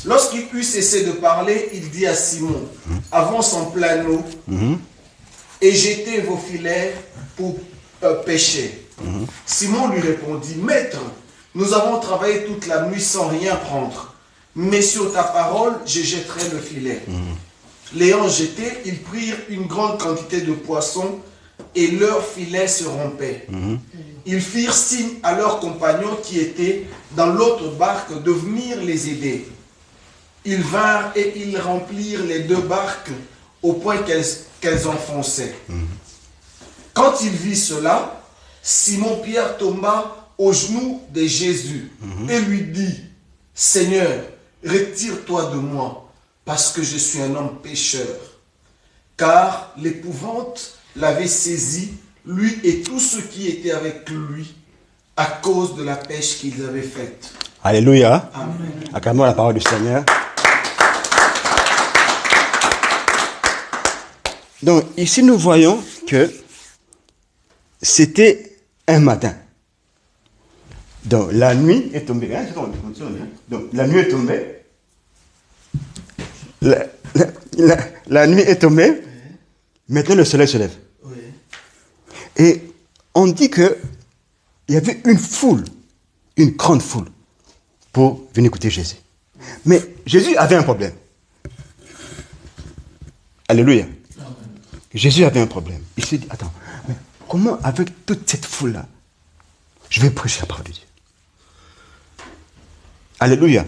Lorsqu'il eut cessé de parler, il dit à Simon, avance en plein eau et jetez vos filets pour pêcher. Simon lui répondit, Maître, nous avons travaillé toute la nuit sans rien prendre, mais sur ta parole, je jetterai le filet. L'ayant jeté, ils prirent une grande quantité de poissons et leur filet se rompait. Ils firent signe à leurs compagnons qui étaient dans l'autre barque de venir les aider. Ils vinrent et ils remplirent les 2 barques au point qu'elles enfonçaient. Quand il vit cela, Simon-Pierre tomba aux genoux de Jésus et lui dit, Seigneur, retire-toi de moi, parce que je suis un homme pécheur. Car l'épouvante l'avait saisi, lui et tous ceux qui étaient avec lui, à cause de la pêche qu'ils avaient faite. Alléluia. Amen. Acclamons la parole du Seigneur. Donc, ici, nous voyons que c'était un matin. Donc, la nuit est tombée. Donc, la nuit est tombée. La nuit est tombée. Maintenant, le soleil se lève. Oui. Et on dit qu'il y avait une foule, une grande foule, pour venir écouter Jésus. Mais Jésus avait un problème. Alléluia. Jésus avait un problème. Il s'est dit, attends, mais comment avec toute cette foule-là, je vais prêcher la parole de Dieu? Alléluia.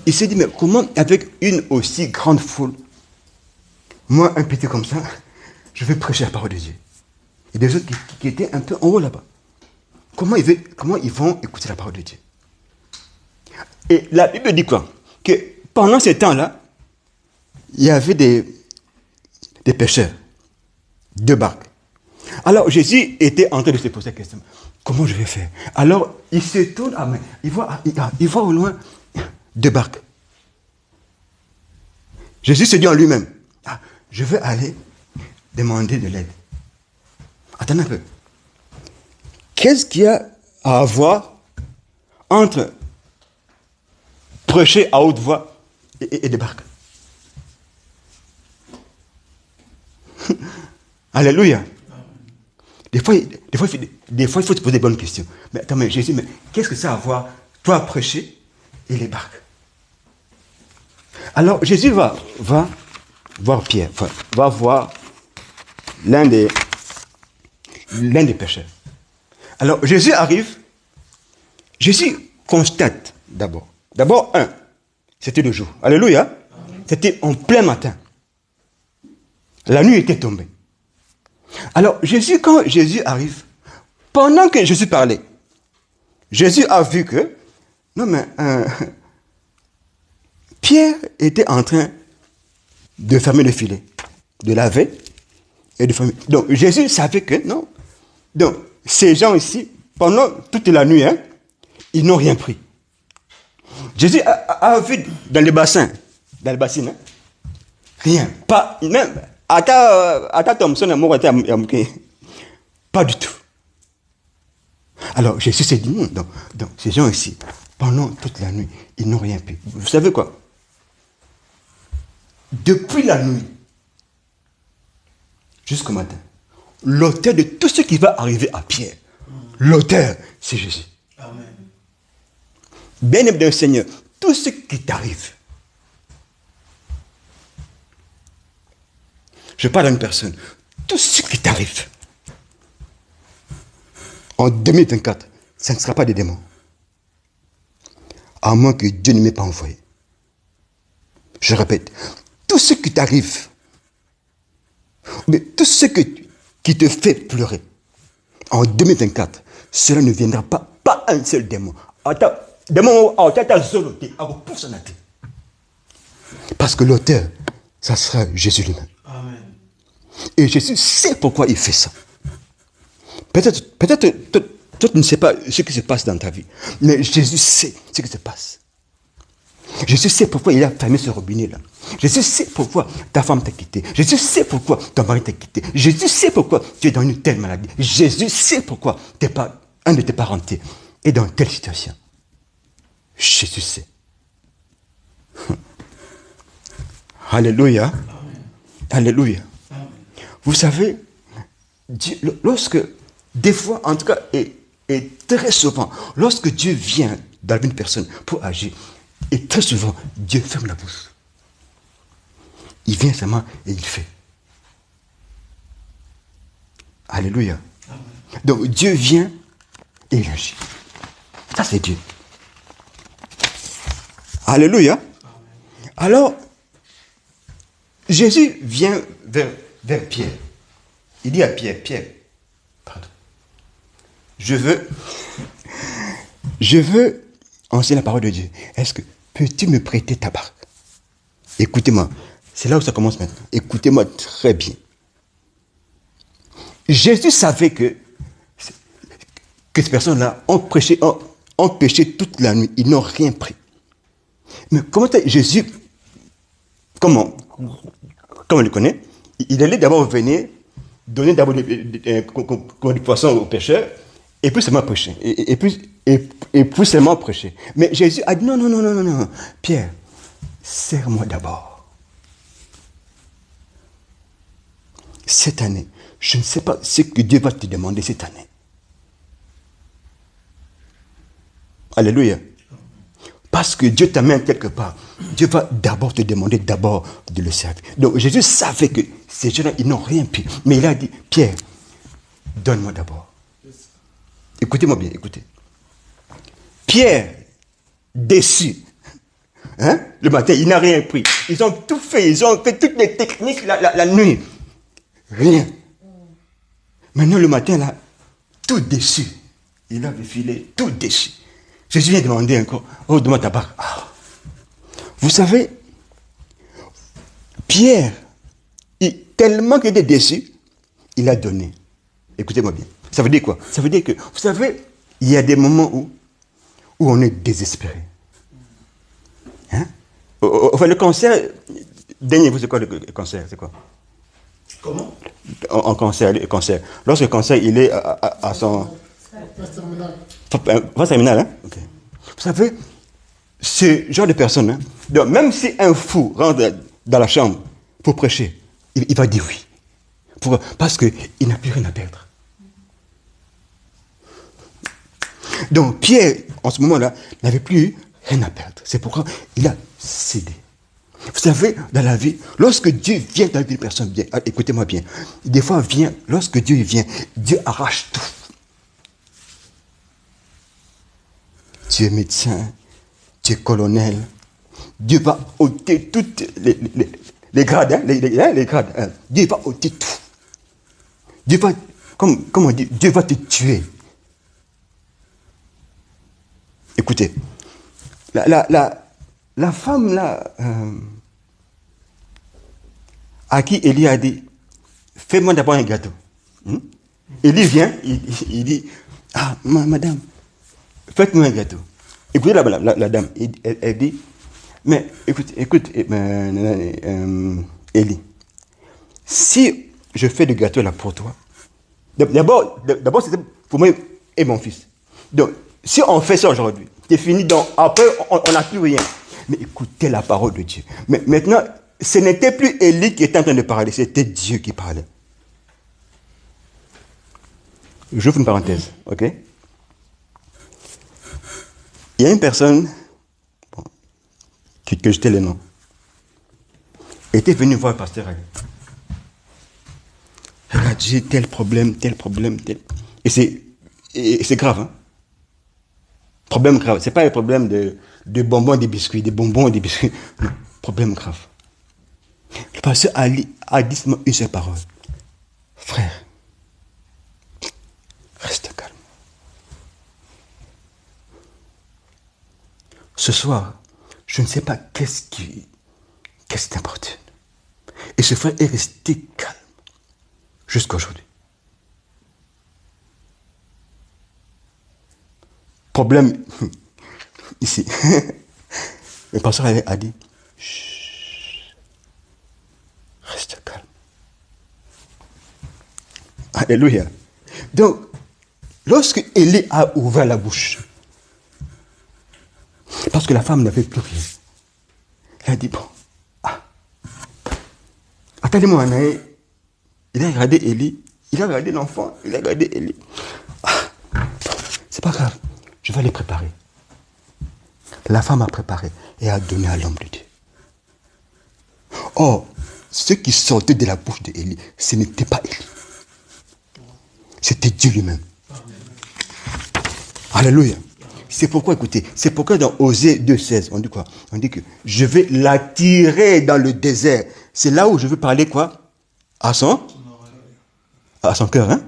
Il s'est dit, mais comment avec une aussi grande foule, moi, un petit comme ça, je vais prêcher la parole de Dieu? Et des autres qui étaient un peu en haut là-bas. Comment ils vont écouter la parole de Dieu? Et la Bible dit quoi? Que pendant ce temps-là, il y avait des pêcheurs, 2 barques. Alors Jésus était en train de se poser la question, comment je vais faire? Alors il se tourne, il voit au loin 2 barques. Jésus se dit en lui-même, je vais aller demander de l'aide. Attends un peu. Qu'est-ce qu'il y a à avoir entre prêcher à haute voix et des barques? Alléluia. Des fois, il faut se poser des bonnes questions. Mais attends, mais Jésus, mais qu'est-ce que ça a à voir, toi prêcher et les barques? Alors Jésus va voir Pierre, va voir l'un des pêcheurs. Alors Jésus arrive, Jésus constate d'abord. D'abord, c'était le jour. Alléluia. C'était en plein matin. La nuit était tombée. Alors quand Jésus arrive, pendant que Jésus parlait, Jésus a vu que, Pierre était en train de fermer le filet, de laver et de fermer. Donc Jésus savait que, non. Donc ces gens ici, pendant toute la nuit, ils n'ont rien pris. Jésus a vu dans les bassins, rien, pas, même, pas du tout. Alors Jésus s'est dit, non, donc ces gens ici, pendant toute la nuit, ils n'ont rien pris. Vous savez quoi? Depuis la nuit jusqu'au matin, l'auteur de tout ce qui va arriver à Pierre, l'auteur, c'est Jésus. Amen. Bien-aimé d'un Seigneur, tout ce qui t'arrive, je parle à une personne, tout ce qui t'arrive, en 2024, ça ne sera pas des démons. À moins que Dieu ne m'ait pas envoyé. Je répète, tout ce qui t'arrive, mais tout ce qui te fait pleurer, en 2024, cela ne viendra pas un seul démon. Attends, Des moments où tu as zoloté, à repousser la tête. Parce que l'auteur, ça sera Jésus lui-même. Amen. Et Jésus sait pourquoi il fait ça. Peut-être, toi, tu ne sais pas ce qui se passe dans ta vie. Mais Jésus sait ce qui se passe. Jésus sait pourquoi il a fermé ce robinet-là. Jésus sait pourquoi ta femme t'a quitté. Jésus sait pourquoi ton mari t'a quitté. Jésus sait pourquoi tu es dans une telle maladie. Jésus sait pourquoi un de tes parents est dans telle situation. Jésus sait. Alléluia. Amen. Alléluia. Amen. Vous savez, Dieu, lorsque, des fois, en tout cas, et très souvent, lorsque Dieu vient dans une personne pour agir, et très souvent, Dieu ferme la bouche. Il vient seulement et il fait. Alléluia. Amen. Donc Dieu vient et il agit. Ça c'est Dieu. Alléluia. Amen. Alors, Jésus vient vers Pierre. Il dit à Pierre, pardon, je veux enseigner la parole de Dieu. Est-ce que peux-tu me prêter ta barque? Écoutez-moi, c'est là où ça commence maintenant. Écoutez-moi très bien. Jésus savait que ces personnes-là ont péché toute la nuit. Ils n'ont rien pris. Mais Jésus, comment on le connaît, il allait d'abord venir, donner d'abord du poisson aux pêcheurs, et puis seulement prêcher. Et puis seulement prêcher. Mais Jésus a dit non, Pierre, sers-moi d'abord. Cette année, je ne sais pas ce que Dieu va te demander cette année. Alléluia. Parce que Dieu t'amène quelque part. Dieu va d'abord te demander de le servir. Donc Jésus savait que ces gens-là, ils n'ont rien pris. Mais il a dit, Pierre, donne-moi d'abord. Écoutez-moi bien, écoutez. Pierre, déçu, le matin, il n'a rien pris. Ils ont tout fait, ils ont fait toutes les techniques la nuit. Rien. Maintenant, le matin, là, tout déçu. Il a filé, tout déçu. Jésus vient demander encore, oh, demande ta barque. Ah. Vous savez, Pierre, tellement qu'il était déçu, il a donné. Écoutez-moi bien. Ça veut dire quoi? Ça veut dire que, vous savez, il y a des moments où on est désespéré. Enfin, le cancer, dernier, vous, c'est quoi le cancer? C'est quoi? Comment? En cancer, le cancer. Lorsque le cancer, il est à son... Phase terminale, hein? Okay. Vous savez, ce genre de personne, donc même si un fou rentre dans la chambre pour prêcher, il va dire oui. Parce qu'il n'a plus rien à perdre. Donc Pierre, en ce moment-là, n'avait plus rien à perdre. C'est pourquoi il a cédé. Vous savez, dans la vie, lorsque Dieu vient dans la vie d'une personne, bien, écoutez-moi bien, des fois, lorsque Dieu vient, Dieu arrache tout. Tu es médecin, tu es colonel. Dieu va ôter toutes les grades, les grades. Dieu va ôter tout. Dieu va, comme on dit, Dieu va te tuer. Écoutez, la femme là, à qui Élie a dit, fais-moi d'abord un gâteau. Élie vient, il dit, ah, madame, faites-moi un gâteau. Écoutez la dame, elle dit, mais écoute, Élie, si je fais du gâteau là pour toi, d'abord c'était pour moi et mon fils. Donc, si on fait ça aujourd'hui, c'est fini, donc après on n'a plus rien. Mais écoutez la parole de Dieu. Mais maintenant, ce n'était plus Élie qui était en train de parler, c'était Dieu qui parlait. J'ouvre une parenthèse, ok? Il y a une personne, que je tais le nom, était venue voir le pasteur Ali. Elle a dit tel problème. Et c'est grave, hein? Problème grave. Ce n'est pas un problème de bonbons et des biscuits, Non, problème grave. Le pasteur Ali a dit seulement une seule parole. Frère, reste calme. ce soir, je ne sais pas qu'est-ce qui t'importune. Et ce frère est resté calme jusqu'à aujourd'hui. Problème ici. Le pasteur a dit, chut, reste calme. Alléluia. Donc, lorsque Élie a ouvert la bouche, parce que la femme n'avait plus rien, elle a dit, bon, attendez-moi, il a regardé Élie, il a regardé l'enfant, il a regardé Élie. C'est pas grave, je vais les préparer. La femme a préparé et a donné à l'homme de Dieu. Or, ce qui sortait de la bouche d'Élie, ce n'était pas Élie. C'était Dieu lui-même. Alléluia. C'est pourquoi, écoutez, c'est pourquoi dans Osée 2,16, on dit quoi? On dit que je vais l'attirer dans le désert. C'est là où je veux parler quoi? À son cœur, hein?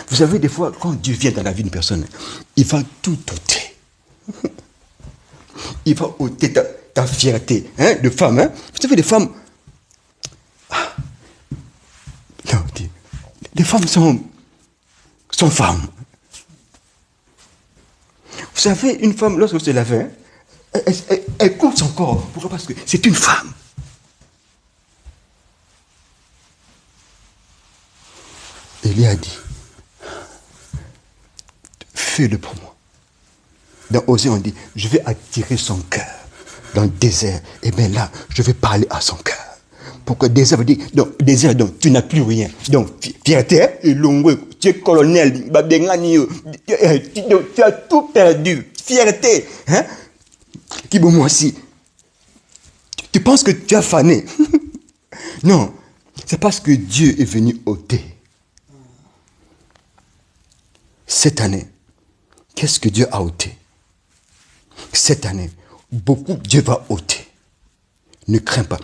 Vous savez, des fois, quand Dieu vient dans la vie d'une personne, il va tout ôter. Il va ôter ta fierté, hein, de femme, hein? Vous savez, les femmes... Non, les femmes sont femmes. Vous savez, une femme, lorsqu'elle se lave, hein, elle couvre son corps. Pourquoi? Parce que c'est une femme. Élie a dit, fais-le pour moi. Dans Osée, on dit, je vais attirer son cœur dans le désert. Et bien là, je vais parler à son cœur. Pourquoi désert veut dire, donc, désert, donc, tu n'as plus rien. Donc, fierté, tu es colonel, tu as tout perdu. Fierté, hein? Qui bon, moi aussi. Tu penses que tu as fané. Non, c'est parce que Dieu est venu ôter. Cette année, qu'est-ce que Dieu a ôté? Cette année, beaucoup Dieu va ôter. Ne crains pas.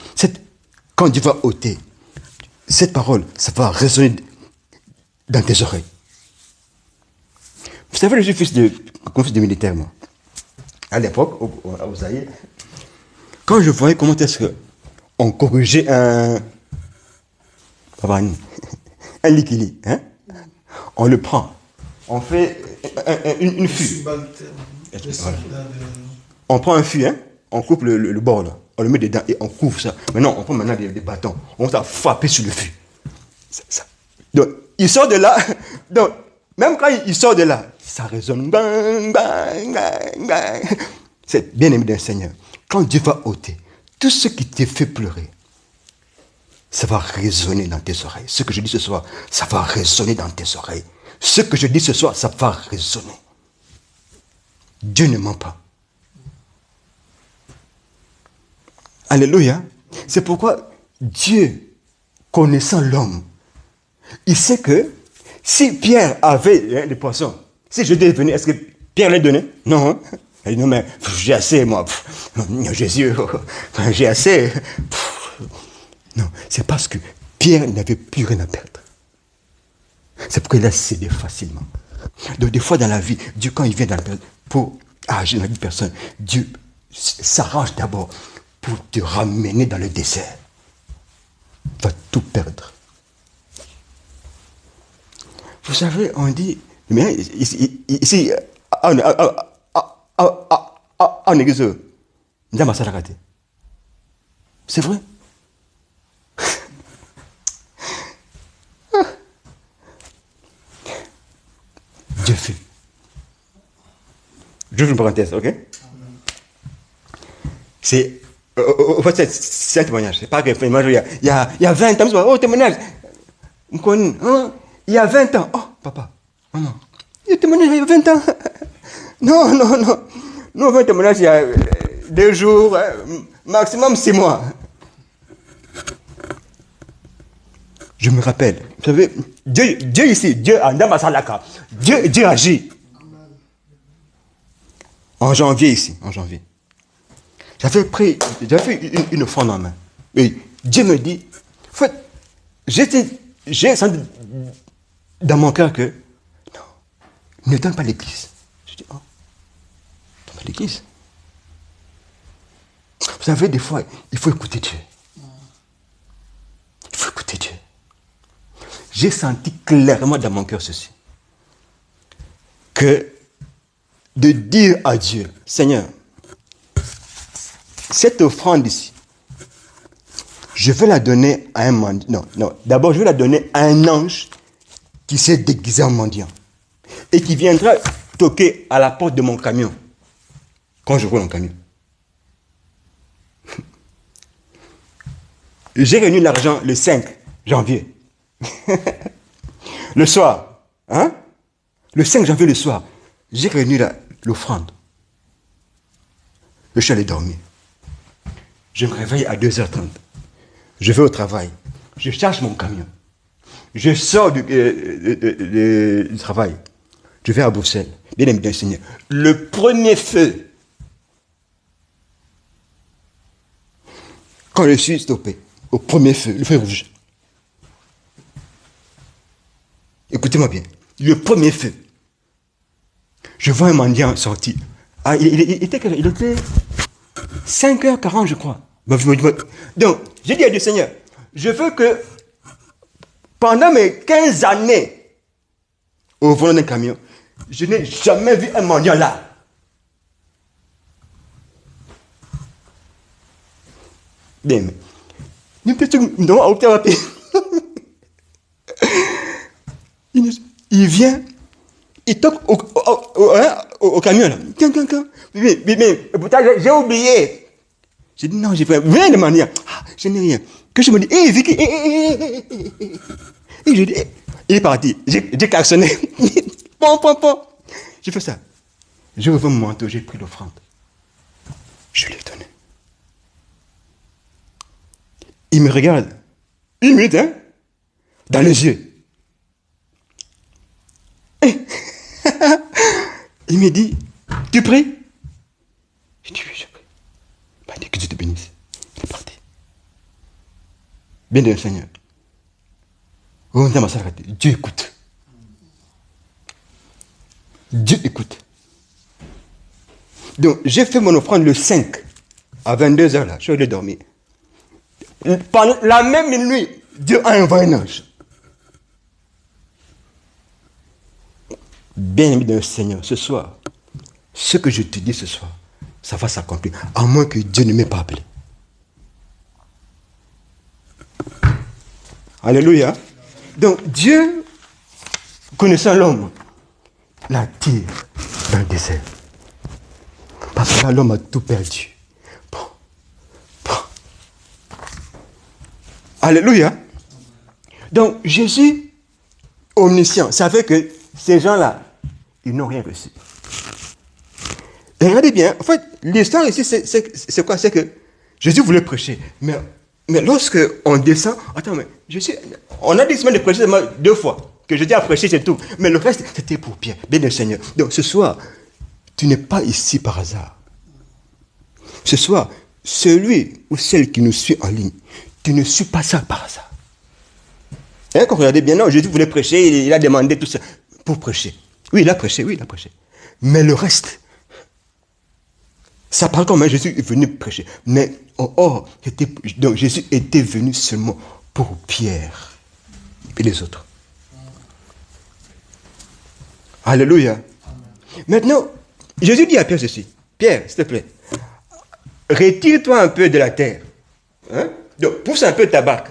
Quand Dieu va ôter, cette parole, ça va résonner dans tes oreilles. Vous savez, je suis fils de militaire, moi. À l'époque, au Zaïre, quand je voyais comment est-ce qu'on corrigeait un likili, hein? On le prend, on fait une fût. Voilà. On prend un fût, hein? On coupe le bord là. On le met dedans et on couvre ça. Maintenant, on prend des bâtons. On va frapper sur le fût. Ça. Donc, il sort de là. Donc, même quand il sort de là, ça résonne. Bang, bang, bang, bang. C'est bien aimé d'un Seigneur. Quand Dieu va ôter, tout ce qui te fait pleurer, ça va résonner dans tes oreilles. Ce que je dis ce soir, ça va résonner dans tes oreilles. Ce que je dis ce soir, ça va résonner. Dieu ne ment pas. Alléluia. C'est pourquoi Dieu, connaissant l'homme, il sait que si Pierre avait des poissons, si je devais venir, est-ce que Pierre les donnait? Non. Il dit non, mais j'ai assez, moi. Jésus, j'ai assez. Non, c'est parce que Pierre n'avait plus rien à perdre. C'est pourquoi il a cédé facilement. Donc, des fois dans la vie, Dieu, quand il vient pour agir dans la vie de personne, Dieu s'arrange d'abord pour te ramener dans le désert. Va tout perdre. Vous savez, on dit, mais ici, en église, c'est vrai. Dieu fait. Je fais une parenthèse, ok? C'est un témoignage. C'est pas que il y a 20 ans, oh, témoignage. Il y a 20 ans. Oh, papa. Oh non. Il y a témoignage il y a 20 ans. Non. Nous, on fait un témoignage il y a 2 jours, maximum 6 mois. Je me rappelle. Vous savez, Dieu ici, Dieu en Damasalaka, Dieu agit. En janvier ici, en janvier. J'avais fait une offrande en main. Et Dieu me dit, en fait, j'ai senti dans mon cœur que, non, ne donne pas l'église. Je dis, oh, Dans l'église. Vous savez, des fois, il faut écouter Dieu. Il faut écouter Dieu. J'ai senti clairement dans mon cœur ceci. Que de dire à Dieu, Seigneur, cette offrande ici, je vais la donner à un mendiant. Non. D'abord, je vais la donner à un ange qui s'est déguisé en mendiant. Et qui viendra toquer à la porte de mon camion. Quand je roule en camion. J'ai réuni l'argent le 5 janvier. Le soir. Hein? Le 5 janvier le soir. J'ai réuni l'offrande. Je suis allé dormir. Je me réveille à 2h30. Je vais au travail. Je charge mon camion. Je sors du travail. Je vais à Bruxelles. Bien aimé bien Seigneur. Le premier feu. Quand je suis stoppé. Au premier feu. Le feu rouge. Écoutez-moi bien. Le premier feu. Je vois un mendiant sorti. Ah, il était 5h40, je crois. Donc, j'ai dit à Dieu, Seigneur, je veux que pendant mes 15 années au volant d'un camion, je n'ai jamais vu un mendiant là. Bien, mais il vient, il toque au camion là. Mais pourtant, j'ai oublié. J'ai dit non, j'ai fait rien de manière. Ah, je n'ai rien. Que je me dis, hé Vicky, et je dis, il est parti. J'ai klaxonné. Pom. J'ai fait ça. Je reviens mon manteau, j'ai pris l'offrande. Je lui ai donné. Il me regarde. 1 minute, hein, dans les yeux. Il me dit, tu pries? Je dis, oui, je prie. Il m'a dit que Dieu te bénisse. Il est parti. Bien de Seigneur. Dieu écoute. Dieu écoute. Donc, j'ai fait mon offrande le 5 à 22h là. Je suis allé dormir. Pendant la même nuit, Dieu a envoyé un ange. Bien-aimé dans le Seigneur, ce soir, ce que je te dis ce soir, ça va s'accomplir, à moins que Dieu ne m'ait pas appelé. Alléluia. Donc Dieu, connaissant l'homme, l'attire dans le désert. Parce que là, l'homme a tout perdu. Bon. Alléluia. Donc Jésus, omniscient, savait que ces gens-là, ils n'ont rien reçu. Et regardez bien, en fait, l'histoire ici, c'est quoi? C'est que Jésus voulait prêcher. Mais lorsque on descend, attends, mais Jésus, on a dit semaine de prêcher seulement 2 fois. Que Jésus a prêché, c'est tout. Mais le reste, c'était pour Pierre. Bien le Seigneur. Donc ce soir, tu n'es pas ici par hasard. Ce soir, celui ou celle qui nous suit en ligne, tu ne suis pas ça par hasard. Et quand regardez bien, non, Jésus voulait prêcher, il a demandé tout ça pour prêcher. Oui, il a prêché. Mais le reste, ça parle comme Jésus est venu prêcher. Mais donc Jésus était venu seulement pour Pierre et les autres. Alléluia. Maintenant, Jésus dit à Pierre ceci. Pierre, s'il te plaît, retire-toi un peu de la terre. Hein? Donc, pousse un peu ta barque.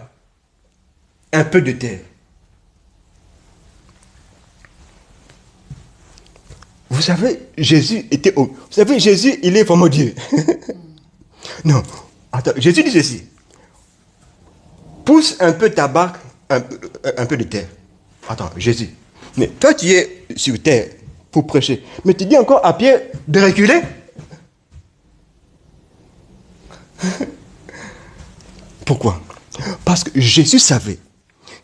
Un peu de terre. Vous savez, Jésus, il est vraiment Dieu. Non, attends, Jésus dit ceci. Pousse un peu ta barque, un peu de terre. Attends, Jésus. Mais toi, tu es sur terre pour prêcher. Mais tu dis encore à Pierre de reculer? Pourquoi? Parce que Jésus savait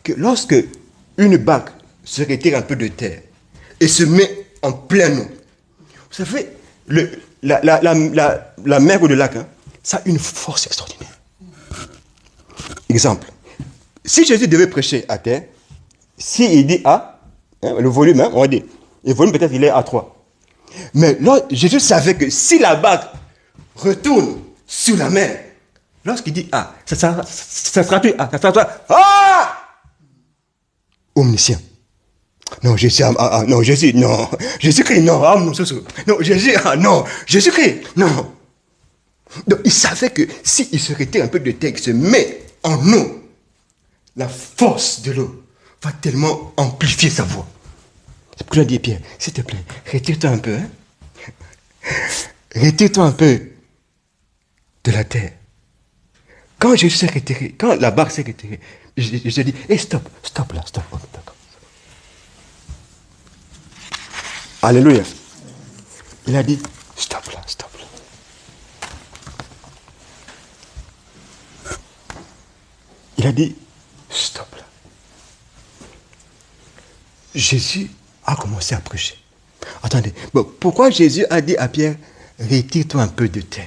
que lorsque une barque se retire un peu de terre et se met en plein eau, vous savez, la mer ou le lac, hein, ça a une force extraordinaire. Exemple, si Jésus devait prêcher à terre, s'il dit A, hein, le volume, hein, on va dire, le volume peut-être il est A3. Mais là, Jésus savait que si la barque retourne sur la mer, lorsqu'il dit, ah, ça sera plus, ah, ça sera, ah! Omniscient. Non, Jésus, non, Jésus, non. Jésus-Christ, non, non, Jésus, non, Jésus-Christ, non. Donc, il savait que s'il se retire un peu de terre, il se met en eau, la force de l'eau va tellement amplifier sa voix. C'est pourquoi je dis, Pierre, s'il te plaît, retire-toi un peu, hein. Retire-toi un peu de la terre. Quand Jésus s'est retiré, quand la barque s'est retirée, je dis, hey, stop là, stop. Oh, d'accord. Alléluia. Il a dit, stop là. Il a dit, stop là. Jésus a commencé à prêcher. Attendez, bon, pourquoi Jésus a dit à Pierre, retire-toi un peu de terre?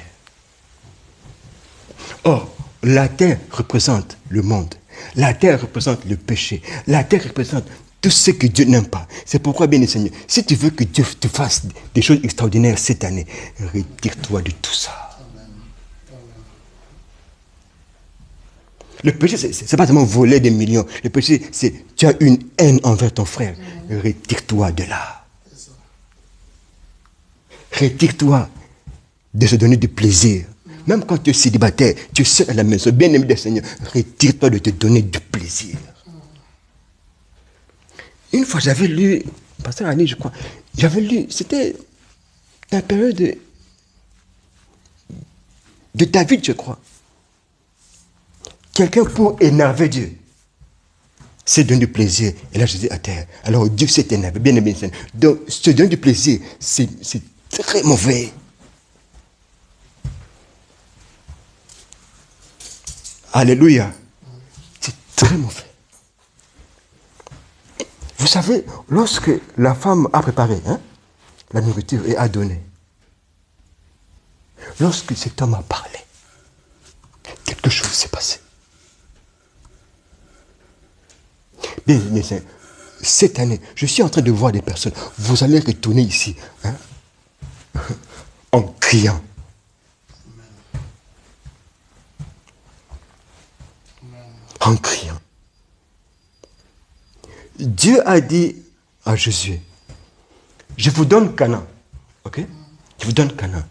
Or, la terre représente le monde. La terre représente le péché. La terre représente tout ce que Dieu n'aime pas. C'est pourquoi, bien Seigneur, si tu veux que Dieu te fasse des choses extraordinaires cette année, retire-toi de tout ça. Le péché, c'est pas seulement voler des millions. Le péché, c'est tu as une haine envers ton frère. Retire-toi de là. Retire-toi de se donner du plaisir. Même quand tu es célibataire, tu es seul à la maison, bien aimé des Seigneurs, retire-toi de te donner du plaisir. Une fois, j'avais lu, Pasteur Annie, je crois, j'avais lu, c'était la période de David, je crois. Quelqu'un pour énerver Dieu s'est donné du plaisir. Et là, je dis à terre. Alors Dieu s'est énervé, bien aimé. Donc, se donner du plaisir, c'est très mauvais. Alléluia. C'est très mauvais. Vous savez, lorsque la femme a préparé la nourriture et a donné, lorsque cet homme a parlé, quelque chose s'est passé. Bien, cette année, je suis en train de voir des personnes, vous allez retourner ici en criant. En criant. Dieu a dit à Josué, je vous donne Canaan, ok? Je vous donne Canaan.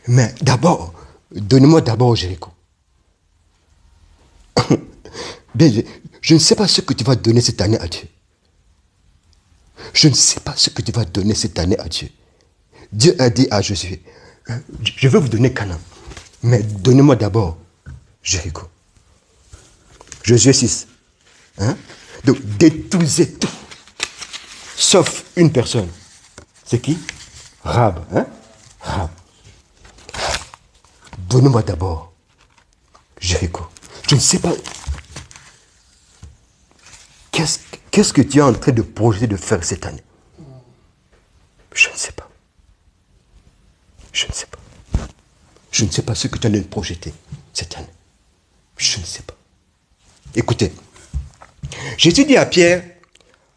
Mais d'abord, donnez-moi d'abord Jéricho. Bien, je ne sais pas ce que tu vas donner cette année à Dieu. Je ne sais pas ce que tu vas donner cette année à Dieu. Dieu a dit à Josué, je vais vous donner Canaan, mais donnez-moi d'abord Jéricho. Josué 6. Donc, détruisez tout. Sauf une personne. C'est qui? Rahab. Rahab. Donnez-moi d'abord Jéricho. Je ne sais pas. Qu'est-ce que tu es en train de projeter de faire cette année? Je ne sais pas. Je ne sais pas. Je ne sais pas ce que tu es en train de projeter cette année. Je ne sais pas. Écoutez, Jésus dit à Pierre,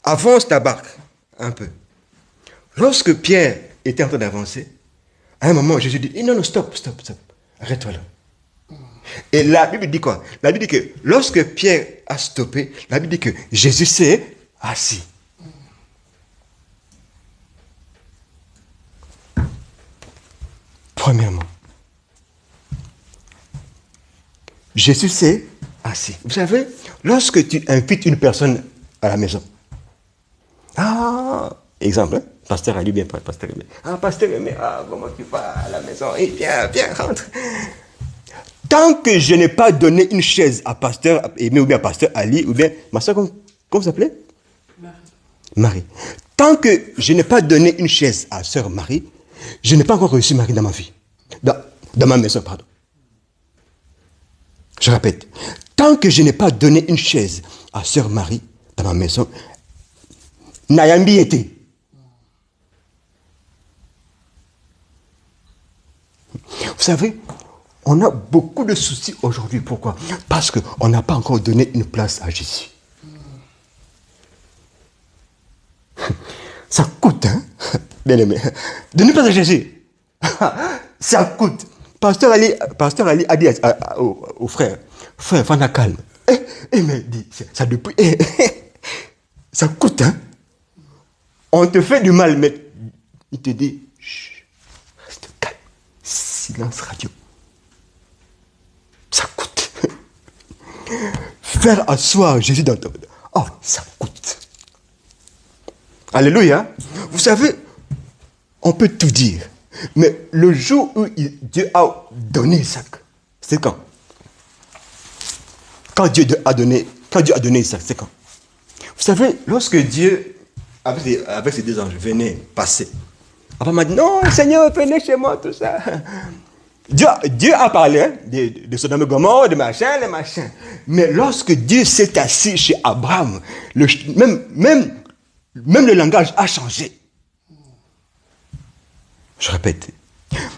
avance ta barque un peu. Lorsque Pierre était en train d'avancer, à un moment, Jésus dit, non, stop, arrête-toi là. Et la Bible dit quoi? La Bible dit que lorsque Pierre a stoppé, la Bible dit que Jésus s'est assis. Premièrement, Jésus s'est assis. Vous savez, lorsque tu invites une personne à la maison, exemple, pasteur Ali, bien, pasteur Aimé. Pasteur Aimé, comment tu vas à la maison? Viens, rentre. Tant que je n'ai pas donné une chaise à pasteur Aimé ou bien à pasteur Ali, ou bien, ma soeur, comment vous s'appelez? Marie. Tant que je n'ai pas donné une chaise à sœur Marie, je n'ai pas encore reçu Marie dans ma vie. Dans ma maison, pardon. Je répète. Tant que je n'ai pas donné une chaise à sœur Marie dans ma maison, Nayambi était. Vous savez, on a beaucoup de soucis aujourd'hui. Pourquoi? Parce qu'on n'a pas encore donné une place à Jésus. Ça coûte, bien aimé, donner place à Jésus, ça coûte. Pasteur Ali a dit au frère, frère, calme. Il m'a dit, ça depuis, ça coûte, hein. On te fait du mal, mais il te dit, chut, reste calme, silence radio. Ça coûte. Faire asseoir Jésus dans ton... Oh, ça coûte. Alléluia. Vous savez, on peut tout dire. Mais le jour où Dieu a donné Isaac, c'est quand? Quand Dieu a donné Isaac, c'est quand? Vous savez, lorsque Dieu, avec ses deux anges, venait passer, Abraham m'a dit, non, Seigneur, venez chez moi, tout ça. Dieu a parlé, hein, de Sodome et Gomorrhe, de machin, les machins. Mais lorsque Dieu s'est assis chez Abraham, même le langage a changé. Je répète.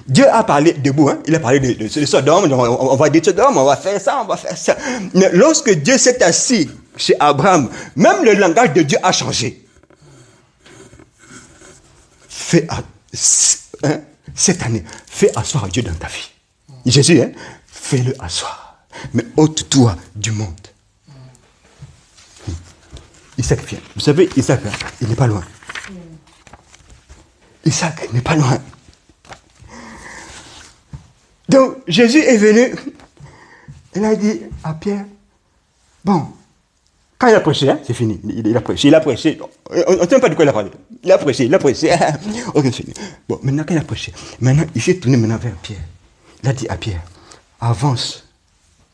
Dieu a parlé debout, hein, il a parlé de Sodome, on va dire Sodome, on va faire ça, on va faire ça. Mais lorsque Dieu s'est assis chez Abraham, même le langage de Dieu a changé. Cette année, fais asseoir Dieu dans ta vie. Jésus, hein, fais-le asseoir. Mais ôte-toi du monde. Isaac vient. Vous savez, Isaac, hein, il n'est pas loin. Isaac n'est pas loin. Donc, Jésus est venu. Il a dit à Pierre, bon, quand il a prêché, hein, c'est fini. Il a prêché. On ne sait pas de quoi il a parlé. Il a prêché. Ok, c'est fini. Bon, maintenant, quand il a prêché, maintenant, il s'est tourné maintenant vers Pierre. Il a dit à Pierre, avance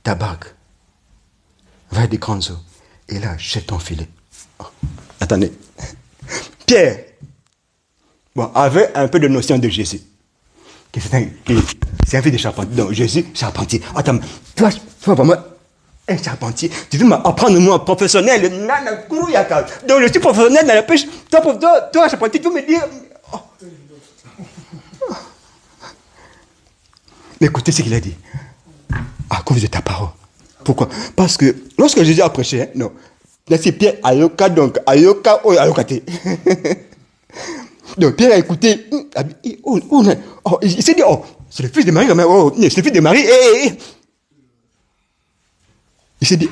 ta barque vers des grandes eaux. Et là, jette ton filet. Oh, attendez. Pierre, bon, avait un peu de notion de Jésus. C'est un fils de charpentier. Donc, Jésus, charpentier. Attends, toi, vraiment, un charpentier, tu veux m'apprendre moi professionnel, donc je suis professionnel dans la pêche, toi charpentier, tu veux me dire... Oh. Mais écoutez ce qu'il a dit. À cause de ta parole. Pourquoi? Parce que lorsque Jésus a prêché, hein, non, là c'est Pierre Ayoka, donc Ayoka ou Ayokate. Donc Pierre a écouté, il s'est dit, oh, c'est le fils de Marie, c'est le fils de Marie, Il s'est dit,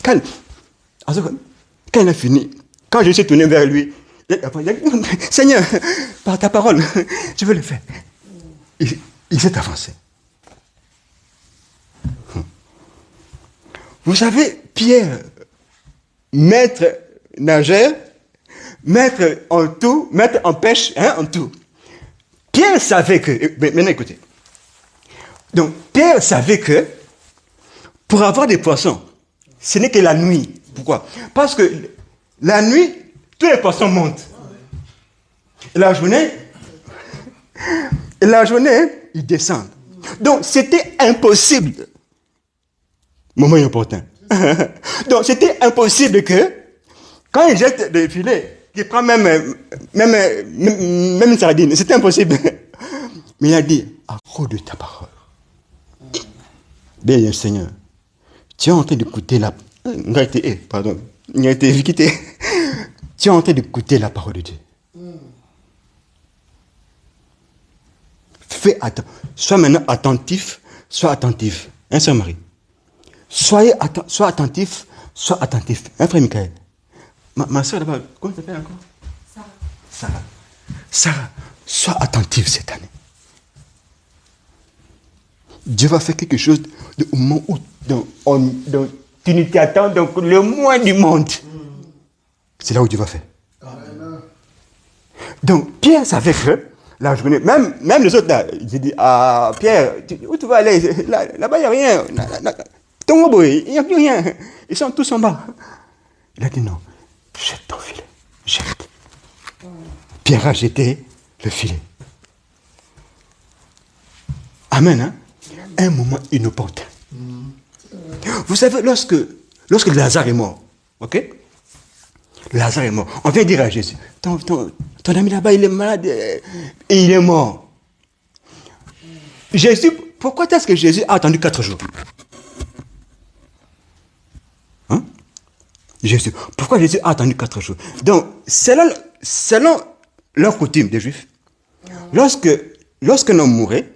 calme. Quand il a fini, quand je suis tourné vers lui, il a dit, Seigneur, par ta parole, je veux le faire. Il s'est avancé. Vous savez, Pierre, maître nageur, maître en tout, maître en pêche, hein, en tout. Pierre savait que, maintenant écoutez, donc Pierre savait que pour avoir des poissons, ce n'est que la nuit. Pourquoi? Parce que la nuit, tous les poissons montent. Et la journée, ils descendent. Donc c'était impossible. Moment important. Donc c'était impossible que, quand il jette des filets, qu'il prend même une sardine, c'était impossible. Mais il a dit, à cause de ta parole. Bien, Seigneur, tu es en train d'écouter tu es en train d'écouter la parole de Dieu. Fais attention. Sois maintenant attentif, sois attentif. Hein, sœur Marie? Sois attentif, sois attentif. Hein, frère Michael? Ma soeur là-bas, comment tu t'appelles encore? Sarah, sois attentive cette année. Dieu va faire quelque chose au moment où tu ne t'y attends, donc le moins du monde. C'est là où Dieu va faire. Donc Pierre savait que la journée, même les autres là, j'ai dit, ah Pierre, où tu vas aller? Là-bas, il n'y a rien. Il n'y a plus rien. Ils sont tous en bas. Il a dit non, jette ton filet. Jette. Pierre a jeté le filet. Amen. Hein? Un moment inopportun. Vous savez, lorsque Lazare est mort, ok? Lazare est mort. On vient dire à Jésus, ton ami là-bas, il est malade et il est mort. Jésus, pourquoi est-ce que Jésus a attendu 4 jours? Hein? Jésus, pourquoi Jésus a attendu 4 jours? Donc, selon selon leur coutume des Juifs, lorsqu'un homme mourait,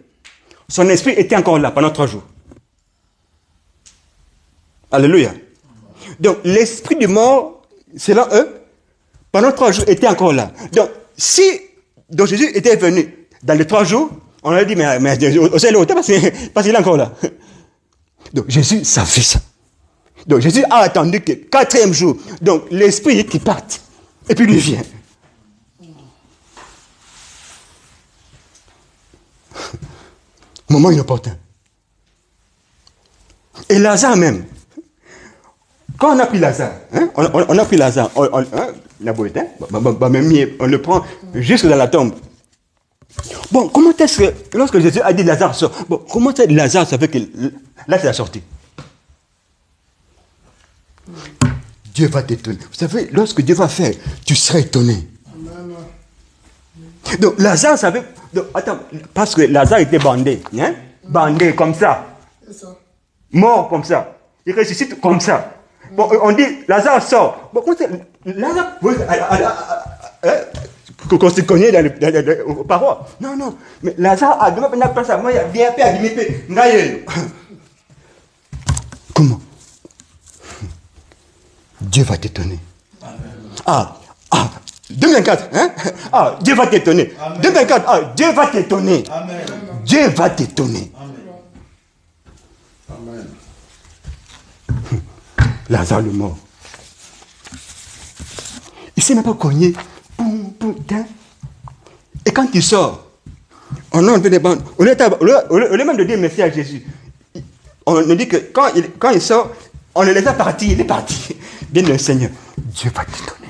son esprit était encore là pendant 3 jours. Alléluia. Donc, l'esprit du mort, selon eux, pendant 3 jours, était encore là. Donc Jésus était venu dans les 3 jours, on a dit, mais au ciel hauteur parce qu'il est encore là. Donc, Jésus savait ça. Donc, Jésus a attendu que 4e jour, donc l'esprit qui parte, et puis lui vient. Moment inopportun. Et Lazare même, quand on a pris Lazare, on a pris Lazare, la beauté, on le prend jusque dans la tombe. Bon, comment est-ce que, lorsque Jésus a dit Lazare sort, bon, comment est-ce que Lazare savait que là c'est la sortie? Dieu va t'étonner. Vous savez, lorsque Dieu va faire, tu seras étonné. Donc Lazare savait, donc, attends, parce que Lazare était bandé, hein? Bandé comme ça. Mort comme ça. Il ressuscite comme ça. Bon, on dit, Lazare sort. Bon, comment c'est, Lazare, qu'on se connaît aux parois. Non. Mais Lazare a demandé à ça. Moi, il y a bien à limiter. Comment? Dieu va t'étonner. 2024, hein? Dieu va t'étonner. 2024, Dieu va t'étonner. Amen. Dieu va t'étonner. Amen. Lazare le mort. Il ne s'est même pas cogné. Et quand il sort, on a enlevé les bandes. Au lieu même de dire merci à Jésus, on nous dit que quand il sort, on le laisse partir, il est parti. Bien le Seigneur, Dieu va t'étonner.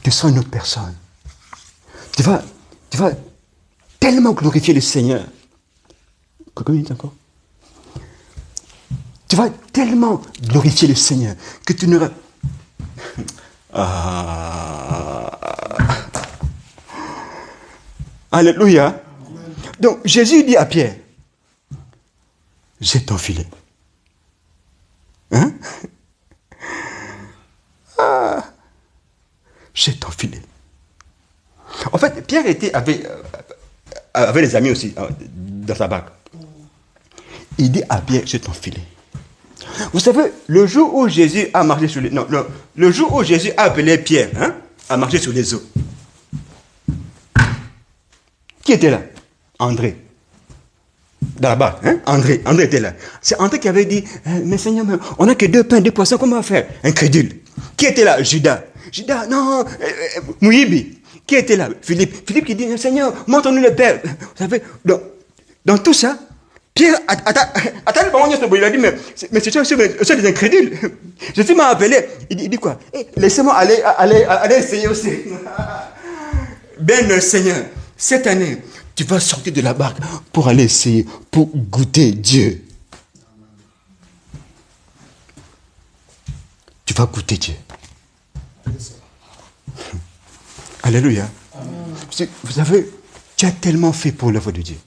Tu seras une autre personne. Tu vas tellement glorifier le Seigneur. Combien minutes encore? Tu vas tellement glorifier le Seigneur que tu n'auras... Alléluia. Amen. Donc Jésus dit à Pierre, jette ton filet. Hein? Jette ton filet. En fait, Pierre était avec les amis aussi, dans sa barque. Il dit à Pierre, jette ton filet. Vous savez, le jour où Jésus a marché sur les... Non, le jour où Jésus a appelé Pierre, hein, à marcher sur les eaux. Qui était là? André. Dans la barque, hein? André était là. C'est André qui avait dit, mais Seigneur, on n'a que 2 pains, 2 poissons, comment faire? Incrédule. Qui était là? Judas, non, Mouyibi. Qui était là? Philippe qui dit, Seigneur, montre-nous le Père. Vous savez, dans tout ça, Pierre, il a dit, mais c'est des incrédules. Jésus m'a appelé. Il dit quoi? Laissez-moi aller essayer aussi. Ben le Seigneur, cette année, tu vas sortir de la barque pour aller essayer, pour goûter Dieu. Tu vas goûter Dieu. Alléluia. Amen. Vous savez, tu as tellement fait pour l'œuvre de Dieu.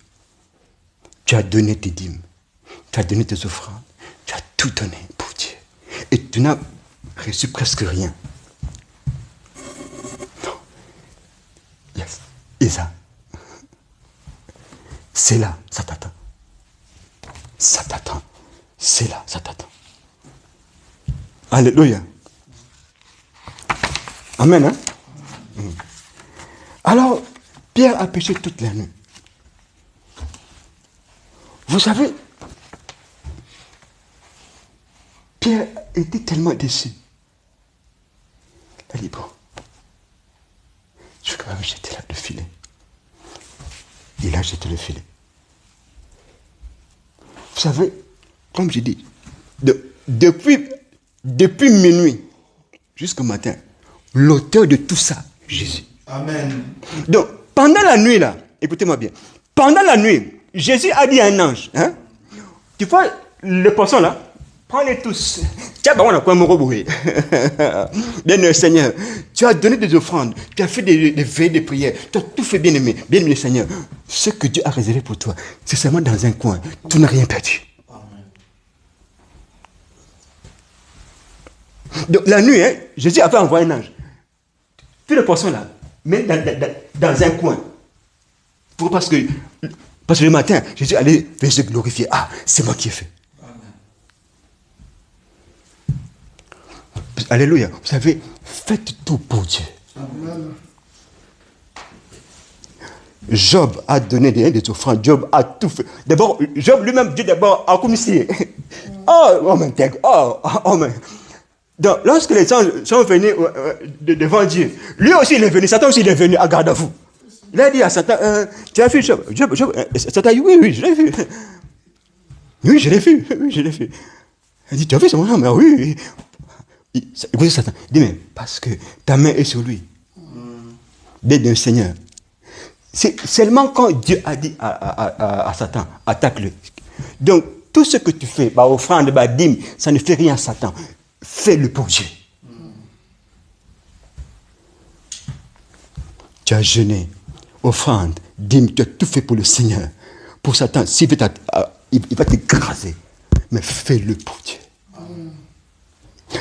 Tu as donné tes dîmes, tu as donné tes offrandes, tu as tout donné pour Dieu. Et tu n'as reçu presque rien. Non. Yes. Isa. C'est là, ça t'attend. Ça t'attend. C'est là, ça t'attend. Alléluia. Amen, hein? Alors, Pierre a péché toute la nuit. Vous savez, Pierre était tellement déçu. Il a dit, bon, je vais quand même jeter là le filet. Il a jeté le filet. Vous savez, comme je dis, depuis minuit jusqu'au matin, l'auteur de tout ça, Jésus. Amen. Donc, pendant la nuit là, écoutez-moi bien, pendant la nuit, Jésus a dit à un ange, hein, tu vois les poissons là, prends-les tous. Tiens, on a quoi mon robot? Bien, Seigneur, tu as donné des offrandes, tu as fait des veilles, des prières, tu as tout fait, bien-aimé, Seigneur. Ce que Dieu a réservé pour toi, c'est seulement dans un coin. Tu n'as rien perdu. Amen. Donc, la nuit, hein, Jésus avait envoyé un ange. Tous les poissons là, même dans un coin. Parce que le matin, Jésus allait se glorifier. Ah, c'est moi qui ai fait. Alléluia. Vous savez, faites tout pour Dieu. Amen. Job a donné des offrandes. Job a tout fait. D'abord, Job lui-même, Dieu d'abord a communiqué. Oh, mais. Donc, lorsque les gens sont venus devant Dieu, lui aussi il est venu, Satan aussi il est venu à garde à vous. Il a dit à Satan, tu as vu Job? Satan dit, oui, je l'ai vu. Oui, je l'ai vu. Il dit, tu as vu ce moment? Mais oui. Écoutez Satan, il dit, mais parce que ta main est sur lui. D'aide d'un Seigneur. C'est seulement quand Dieu a dit à Satan, attaque-le. Donc, tout ce que tu fais, offrande, dîme, ça ne fait rien à Satan. Fais-le pour Dieu. Tu as jeûné, offrande, dîme, tu as tout fait pour le Seigneur. Pour Satan, il va t'écraser. Mais fais-le pour Dieu.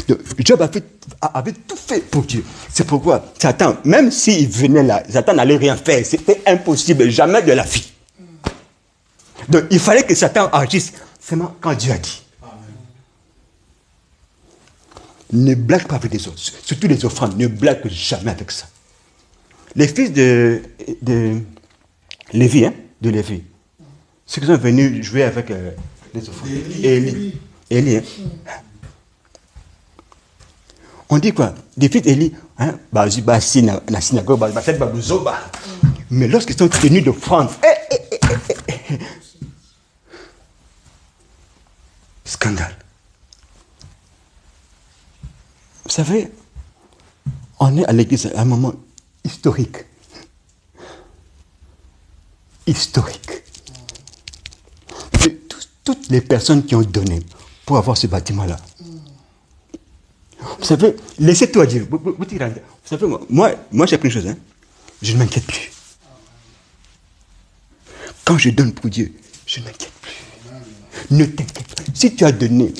Donc, Job avait tout fait pour Dieu. C'est pourquoi Satan, même s'il venait là, Satan n'allait rien faire. C'était impossible, jamais de la vie. Donc il fallait que Satan agisse seulement quand Dieu a dit. Amen. Ne blague pas avec les autres, surtout les offrandes, ne blague jamais avec ça. Les fils de Lévi, ceux qui sont venus jouer avec les offrandes. Élie. On dit quoi? Des fils d'Élie, la synagogue, mais lorsqu'ils sont tenus d'offrande, scandale. Vous savez, on est à l'église à un moment historique. De toutes les personnes qui ont donné pour avoir ce bâtiment-là. Vous savez, laissez-toi dire. Vous savez, moi j'ai appris une chose. Je ne m'inquiète plus. Quand je donne pour Dieu, je ne m'inquiète plus. Ne t'inquiète pas. Si tu as donné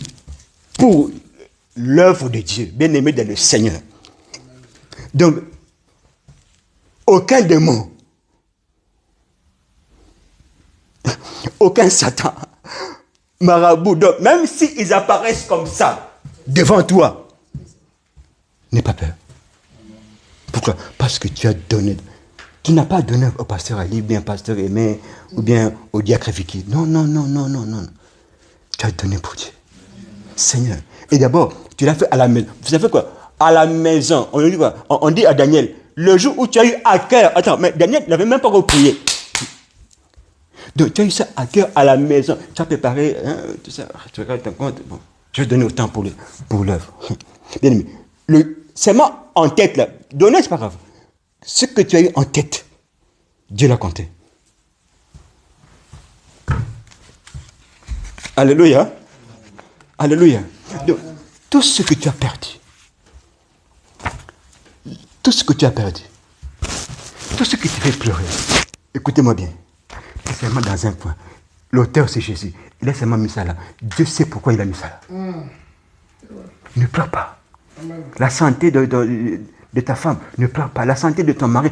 pour l'œuvre de Dieu, bien aimé dans le Seigneur, donc, aucun démon, aucun Satan, marabout, donc même s'ils apparaissent comme ça devant toi, n'aie pas peur. Pourquoi? Parce que tu as donné. Tu n'as pas donné au pasteur Ali, bien pasteur Aimé, ou bien au diacre Vicky. Non. Tu as donné pour Dieu. Seigneur. Et d'abord, tu l'as fait à la maison. Vous savez quoi? À la maison. On dit quoi? On dit à Daniel, le jour où tu as eu à cœur. Attends, mais Daniel n'avait même pas reprié. Donc tu as eu ça à cœur à la maison. Tu as préparé, tout ça. Tu regardes ton compte. Bon, je vais donner autant pour l'œuvre. Bien aimé. Seulement en tête, là. Donner, c'est pas grave. Ce que tu as eu en tête, Dieu l'a compté. Alléluia. Alléluia. Donc, tout ce que tu as perdu, tout ce qui te fait pleurer, écoutez-moi bien, c'est seulement dans un point. L'auteur, c'est Jésus. Il a seulement mis ça là. Dieu sait pourquoi il a mis ça là. Ne pleure pas. La santé de ta femme, ne pleure pas. La santé de ton mari,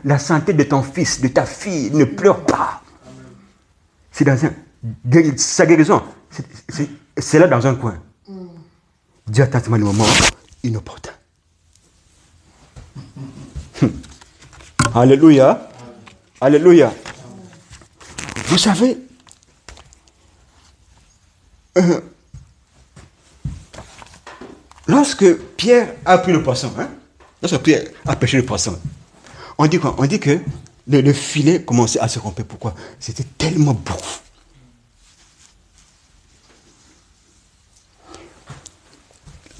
la santé de ton fils, de ta fille, ne pleure pas. C'est dans sa guérison, c'est là dans un coin. Dieu attend le moment inopportun. Alléluia. Alléluia. Vous savez, lorsque Pierre a pris le poisson, lorsque Pierre a pêché le poisson, on dit quoi? On dit que le filet commençait à se romper. Pourquoi? C'était tellement beau.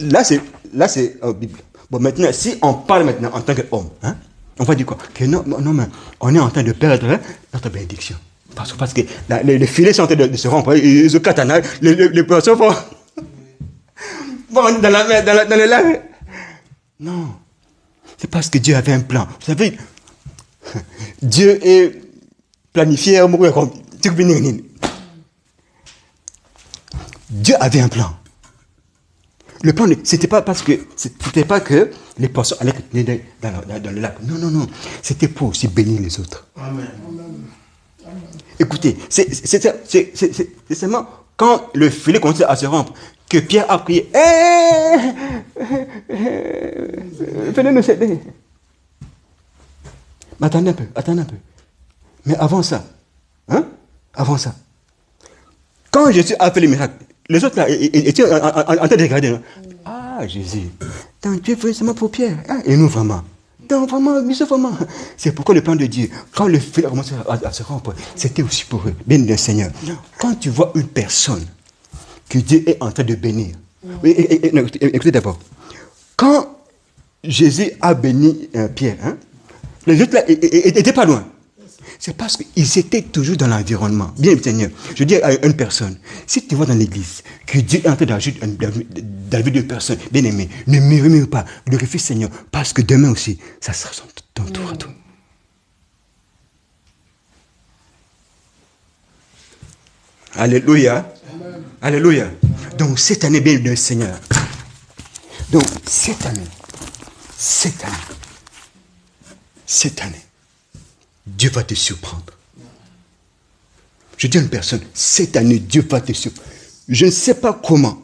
Là, c'est Bible. Bon, maintenant, si on parle maintenant en tant qu'homme, on va dire quoi? Que non, mais on est en train de perdre notre bénédiction. Parce que les filets sont en train de se rompre. Ils se catanent. Les poissons vont dans la mer, dans le lac. Non. C'est parce que Dieu avait un plan. Vous savez, Dieu est planifié. Dieu avait un plan. Le plan, c'était pas parce que, c'était pas que les poissons allaient tenir dans le lac. Non, non, non. C'était pour aussi bénir les autres. Amen. Écoutez, c'est seulement quand le filet commençait à se rompre que Pierre a prié. Venez nous aider. Mais attendez un peu. Mais avant ça, quand Jésus a fait le miracle, les autres là étaient en train de regarder. Non? Ah, Jésus, donc Dieu fait seulement pour Pierre. Hein? Et nous vraiment. Donc vraiment. C'est pourquoi le plan de Dieu, quand le filet a commencé à se rompre, c'était aussi pour eux. Béni le Seigneur. Quand tu vois une personne que Dieu est en train de bénir, écoutez d'abord. Quand Jésus a béni Pierre, hein, les autres là n'étaient pas loin. C'est parce qu'ils étaient toujours dans l'environnement. Bien, Seigneur, je dis à une personne, si tu vois dans l'église que Dieu est en train d'agir dans la vie d'une personne, bien aimé, ne murmure pas, glorifie Seigneur, parce que demain aussi, ça sera ton tour à toi. Alléluia. Amen. Alléluia. Donc, cette année, bien le Seigneur. Donc, cette année, Dieu va te surprendre. Je dis à une personne, cette année, Dieu va te surprendre. Je ne sais pas comment,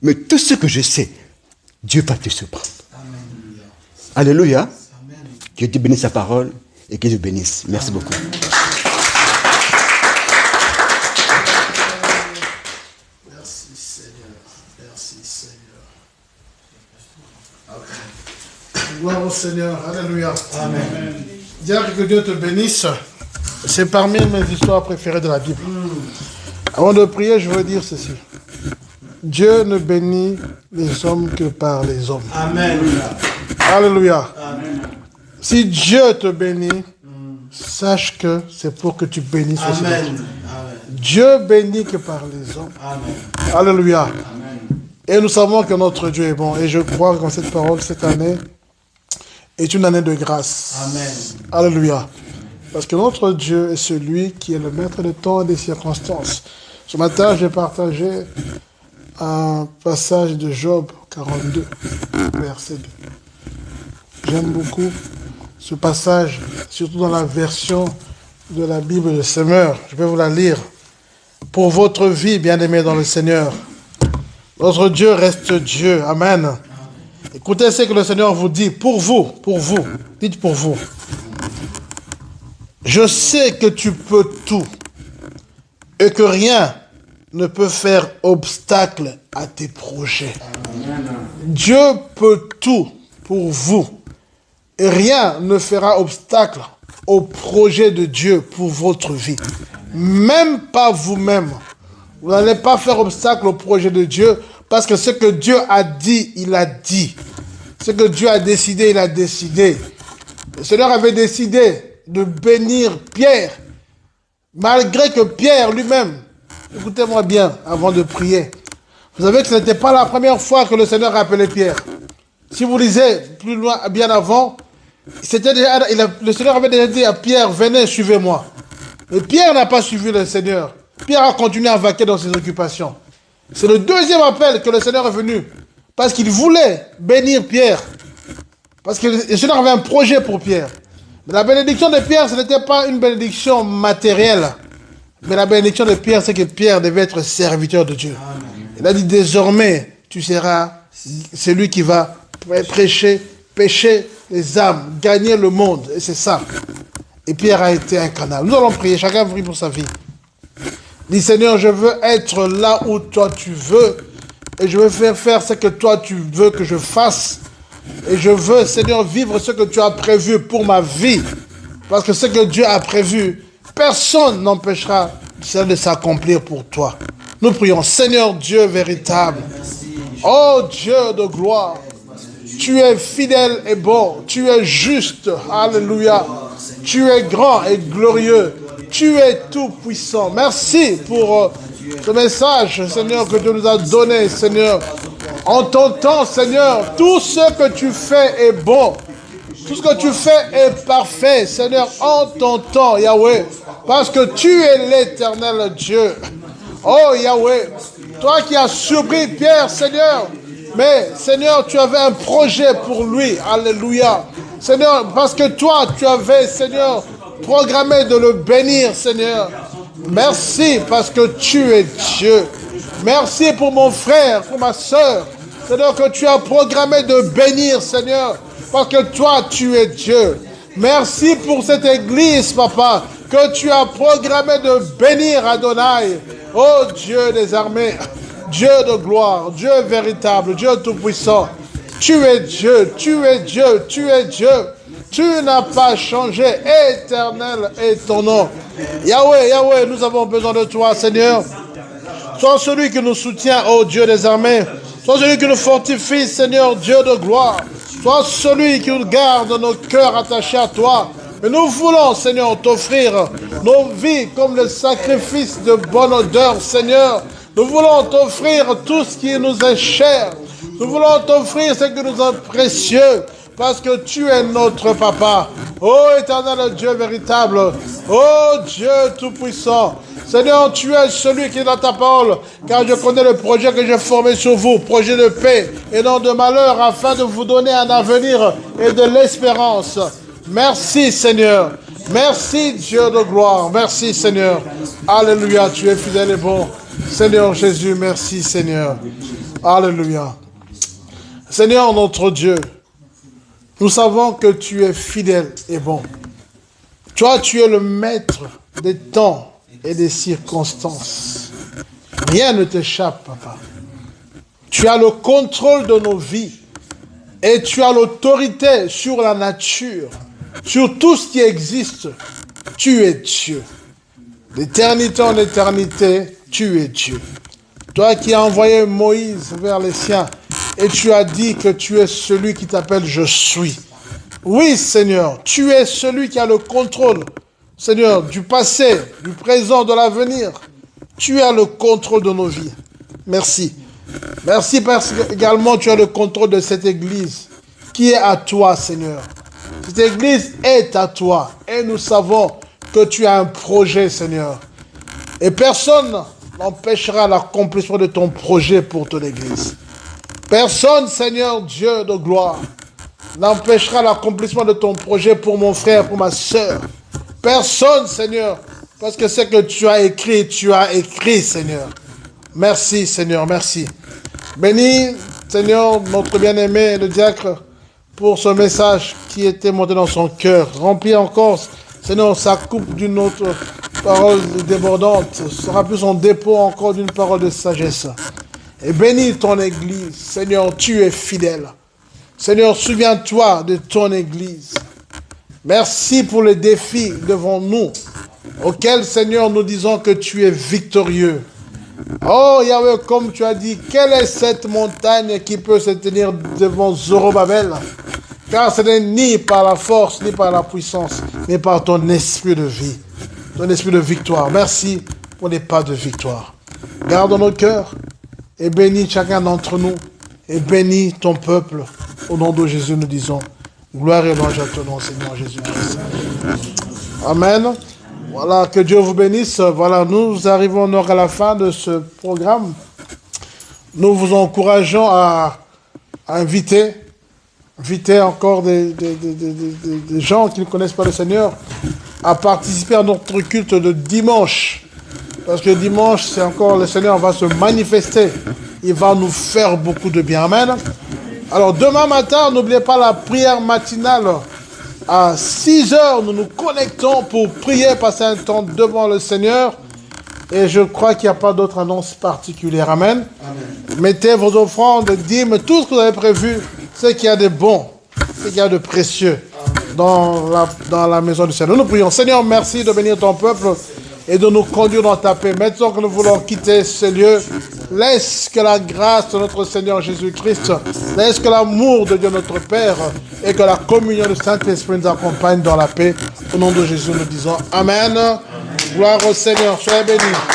mais tout ce que je sais, Dieu va te surprendre. Amen. Alléluia. Amen. Que Dieu bénisse sa parole et que Dieu bénisse. Merci beaucoup. Merci Seigneur. Gloire au Seigneur. Alléluia. Amen. Dire que Dieu te bénisse, c'est parmi mes histoires préférées de la Bible. Avant de prier, je veux dire ceci. Dieu ne bénit les hommes que par les hommes. Amen. Alléluia. Amen. Si Dieu te bénit, sache que c'est pour que tu bénisses aussi les autres. Dieu bénit que par les hommes. Amen. Alléluia. Amen. Et nous savons que notre Dieu est bon. Et je crois que cette parole, cette année, est une année de grâce. Amen. Alléluia. Parce que notre Dieu est celui qui est le maître de temps et des circonstances. Ce matin, j'ai partagé un passage de Job 42, verset 2. J'aime beaucoup ce passage, surtout dans la version de la Bible de Semeur. Je vais vous la lire. Pour votre vie, bien-aimés dans le Seigneur, notre Dieu reste Dieu. Amen. Écoutez ce que le Seigneur vous dit, pour vous, dites pour vous. Je sais que tu peux tout et que rien ne peut faire obstacle à tes projets. Dieu peut tout pour vous et rien ne fera obstacle au projet de Dieu pour votre vie. Même pas vous-même. Vous n'allez pas faire obstacle au projet de Dieu parce que ce que Dieu a dit, il a dit. Ce que Dieu a décidé, il a décidé. Le Seigneur avait décidé de bénir Pierre, malgré que Pierre lui-même, écoutez-moi bien avant de prier, vous savez que ce n'était pas la première fois que le Seigneur a appelé Pierre. Si vous lisez plus loin, bien avant, le Seigneur avait déjà dit à Pierre, venez, suivez-moi. Mais Pierre n'a pas suivi le Seigneur. Pierre a continué à vaquer dans ses occupations. C'est le deuxième appel que le Seigneur est venu, parce qu'il voulait bénir Pierre. Parce que le Seigneur avait un projet pour Pierre. Mais la bénédiction de Pierre, ce n'était pas une bénédiction matérielle. Mais la bénédiction de Pierre, c'est que Pierre devait être serviteur de Dieu. Amen. Il a dit, désormais, tu seras celui qui va prêcher, pécher les âmes, gagner le monde. Et c'est ça. Et Pierre a été un canal. Nous allons prier, chacun prie pour sa vie. Dis, Seigneur, je veux être là où toi tu veux. Et je veux faire ce que toi tu veux que je fasse. Et je veux, Seigneur, vivre ce que tu as prévu pour ma vie. Parce que ce que Dieu a prévu, personne n'empêchera de s'accomplir pour toi. Nous prions, Seigneur Dieu véritable. Oh Dieu de gloire, tu es fidèle et bon. Tu es juste. Alléluia. Tu es grand et glorieux. Tu es tout puissant. Merci pour ce message, Seigneur, que tu nous as donné, Seigneur. En ton temps, Seigneur, tout ce que tu fais est bon. Tout ce que tu fais est parfait, Seigneur, en ton temps, Yahweh. Parce que tu es l'éternel Dieu. Oh, Yahweh, toi qui as surpris Pierre, Seigneur, Mais Seigneur, tu avais un projet pour lui. Alléluia. Seigneur, parce que toi, tu avais, Seigneur, programmé de le bénir, Seigneur. Merci parce que tu es Dieu. Merci pour mon frère, pour ma soeur. Seigneur, que tu as programmé de bénir, Seigneur, parce que toi, tu es Dieu. Merci pour cette église, Papa, que tu as programmé de bénir, Adonai. Oh Dieu des armées, Dieu de gloire, Dieu véritable, Dieu tout-puissant. Tu es Dieu, tu es Dieu, tu es Dieu. Tu n'as pas changé, éternel est ton nom. Yahweh, Yahweh, nous avons besoin de toi, Seigneur. Sois celui qui nous soutient, ô Dieu des armées. Sois celui qui nous fortifie, Seigneur, Dieu de gloire. Sois celui qui nous garde nos cœurs attachés à toi. Mais nous voulons, Seigneur, t'offrir nos vies comme le sacrifice de bonne odeur, Seigneur. Nous voulons t'offrir tout ce qui nous est cher. Nous voulons t'offrir ce qui nous est précieux. Parce que tu es notre Papa. Ô éternel Dieu véritable. Ô Dieu tout-puissant. Seigneur, tu es celui qui est dans ta parole. Car je connais le projet que j'ai formé sur vous. Projet de paix et non de malheur. Afin de vous donner un avenir et de l'espérance. Merci Seigneur. Merci Dieu de gloire. Merci Seigneur. Alléluia. Tu es fidèle et bon. Seigneur Jésus, merci Seigneur. Alléluia. Seigneur notre Dieu. Nous savons que tu es fidèle et bon. Toi, tu es le maître des temps et des circonstances. Rien ne t'échappe, Papa. Tu as le contrôle de nos vies et tu as l'autorité sur la nature, sur tout ce qui existe. Tu es Dieu. D'éternité en éternité, tu es Dieu. Toi qui as envoyé Moïse vers les siens, et tu as dit que tu es celui qui t'appelle « Je suis ». Oui, Seigneur, tu es celui qui a le contrôle, Seigneur, du passé, du présent, de l'avenir. Tu as le contrôle de nos vies. Merci. Merci parce que également tu as le contrôle de cette église qui est à toi, Seigneur. Cette église est à toi et nous savons que tu as un projet, Seigneur. Et personne n'empêchera l'accomplissement de ton projet pour ton église. Personne, Seigneur Dieu de gloire, n'empêchera l'accomplissement de ton projet pour mon frère, pour ma soeur. Personne, Seigneur, parce que c'est que tu as écrit, Seigneur. Merci, Seigneur, merci. Bénis, Seigneur, notre bien-aimé, le diacre, pour ce message qui était monté dans son cœur. Remplis encore, Seigneur, sa coupe d'une autre parole débordante. Ce sera plus son dépôt encore d'une parole de sagesse. Et bénis ton église. Seigneur, tu es fidèle. Seigneur, souviens-toi de ton église. Merci pour les défis devant nous, auxquels, Seigneur, nous disons que tu es victorieux. Oh, Yahweh, comme tu as dit, quelle est cette montagne qui peut se tenir devant Zorobabel? Car ce n'est ni par la force, ni par la puissance, mais par ton esprit de vie, ton esprit de victoire. Merci pour les pas de victoire. Garde nos cœurs. Et bénis chacun d'entre nous. Et bénis ton peuple. Au nom de Jésus, nous disons gloire et louange à ton nom, Seigneur Jésus-Christ. Amen. Voilà, que Dieu vous bénisse. Voilà, nous arrivons donc à la fin de ce programme. Nous vous encourageons à inviter encore des gens qui ne connaissent pas le Seigneur à participer à notre culte de dimanche. Parce que dimanche, c'est encore le Seigneur va se manifester. Il va nous faire beaucoup de bien. Amen. Alors, demain matin, n'oubliez pas la prière matinale. À 6h, nous nous connectons pour prier, passer un temps devant le Seigneur. Et je crois qu'il n'y a pas d'autre annonce particulière. Amen. Amen. Mettez vos offrandes, dîmes, tout ce que vous avez prévu, ce qu'il y a de bon, ce qu'il y a de précieux dans la maison du Seigneur. Nous prions. Seigneur, merci de bénir ton peuple et de nous conduire dans ta paix. Maintenant que nous voulons quitter ce lieu, laisse que la grâce de notre Seigneur Jésus-Christ, laisse que l'amour de Dieu notre Père et que la communion du Saint-Esprit nous accompagne dans la paix. Au nom de Jésus, nous disons Amen. Gloire au Seigneur. Soyez bénis.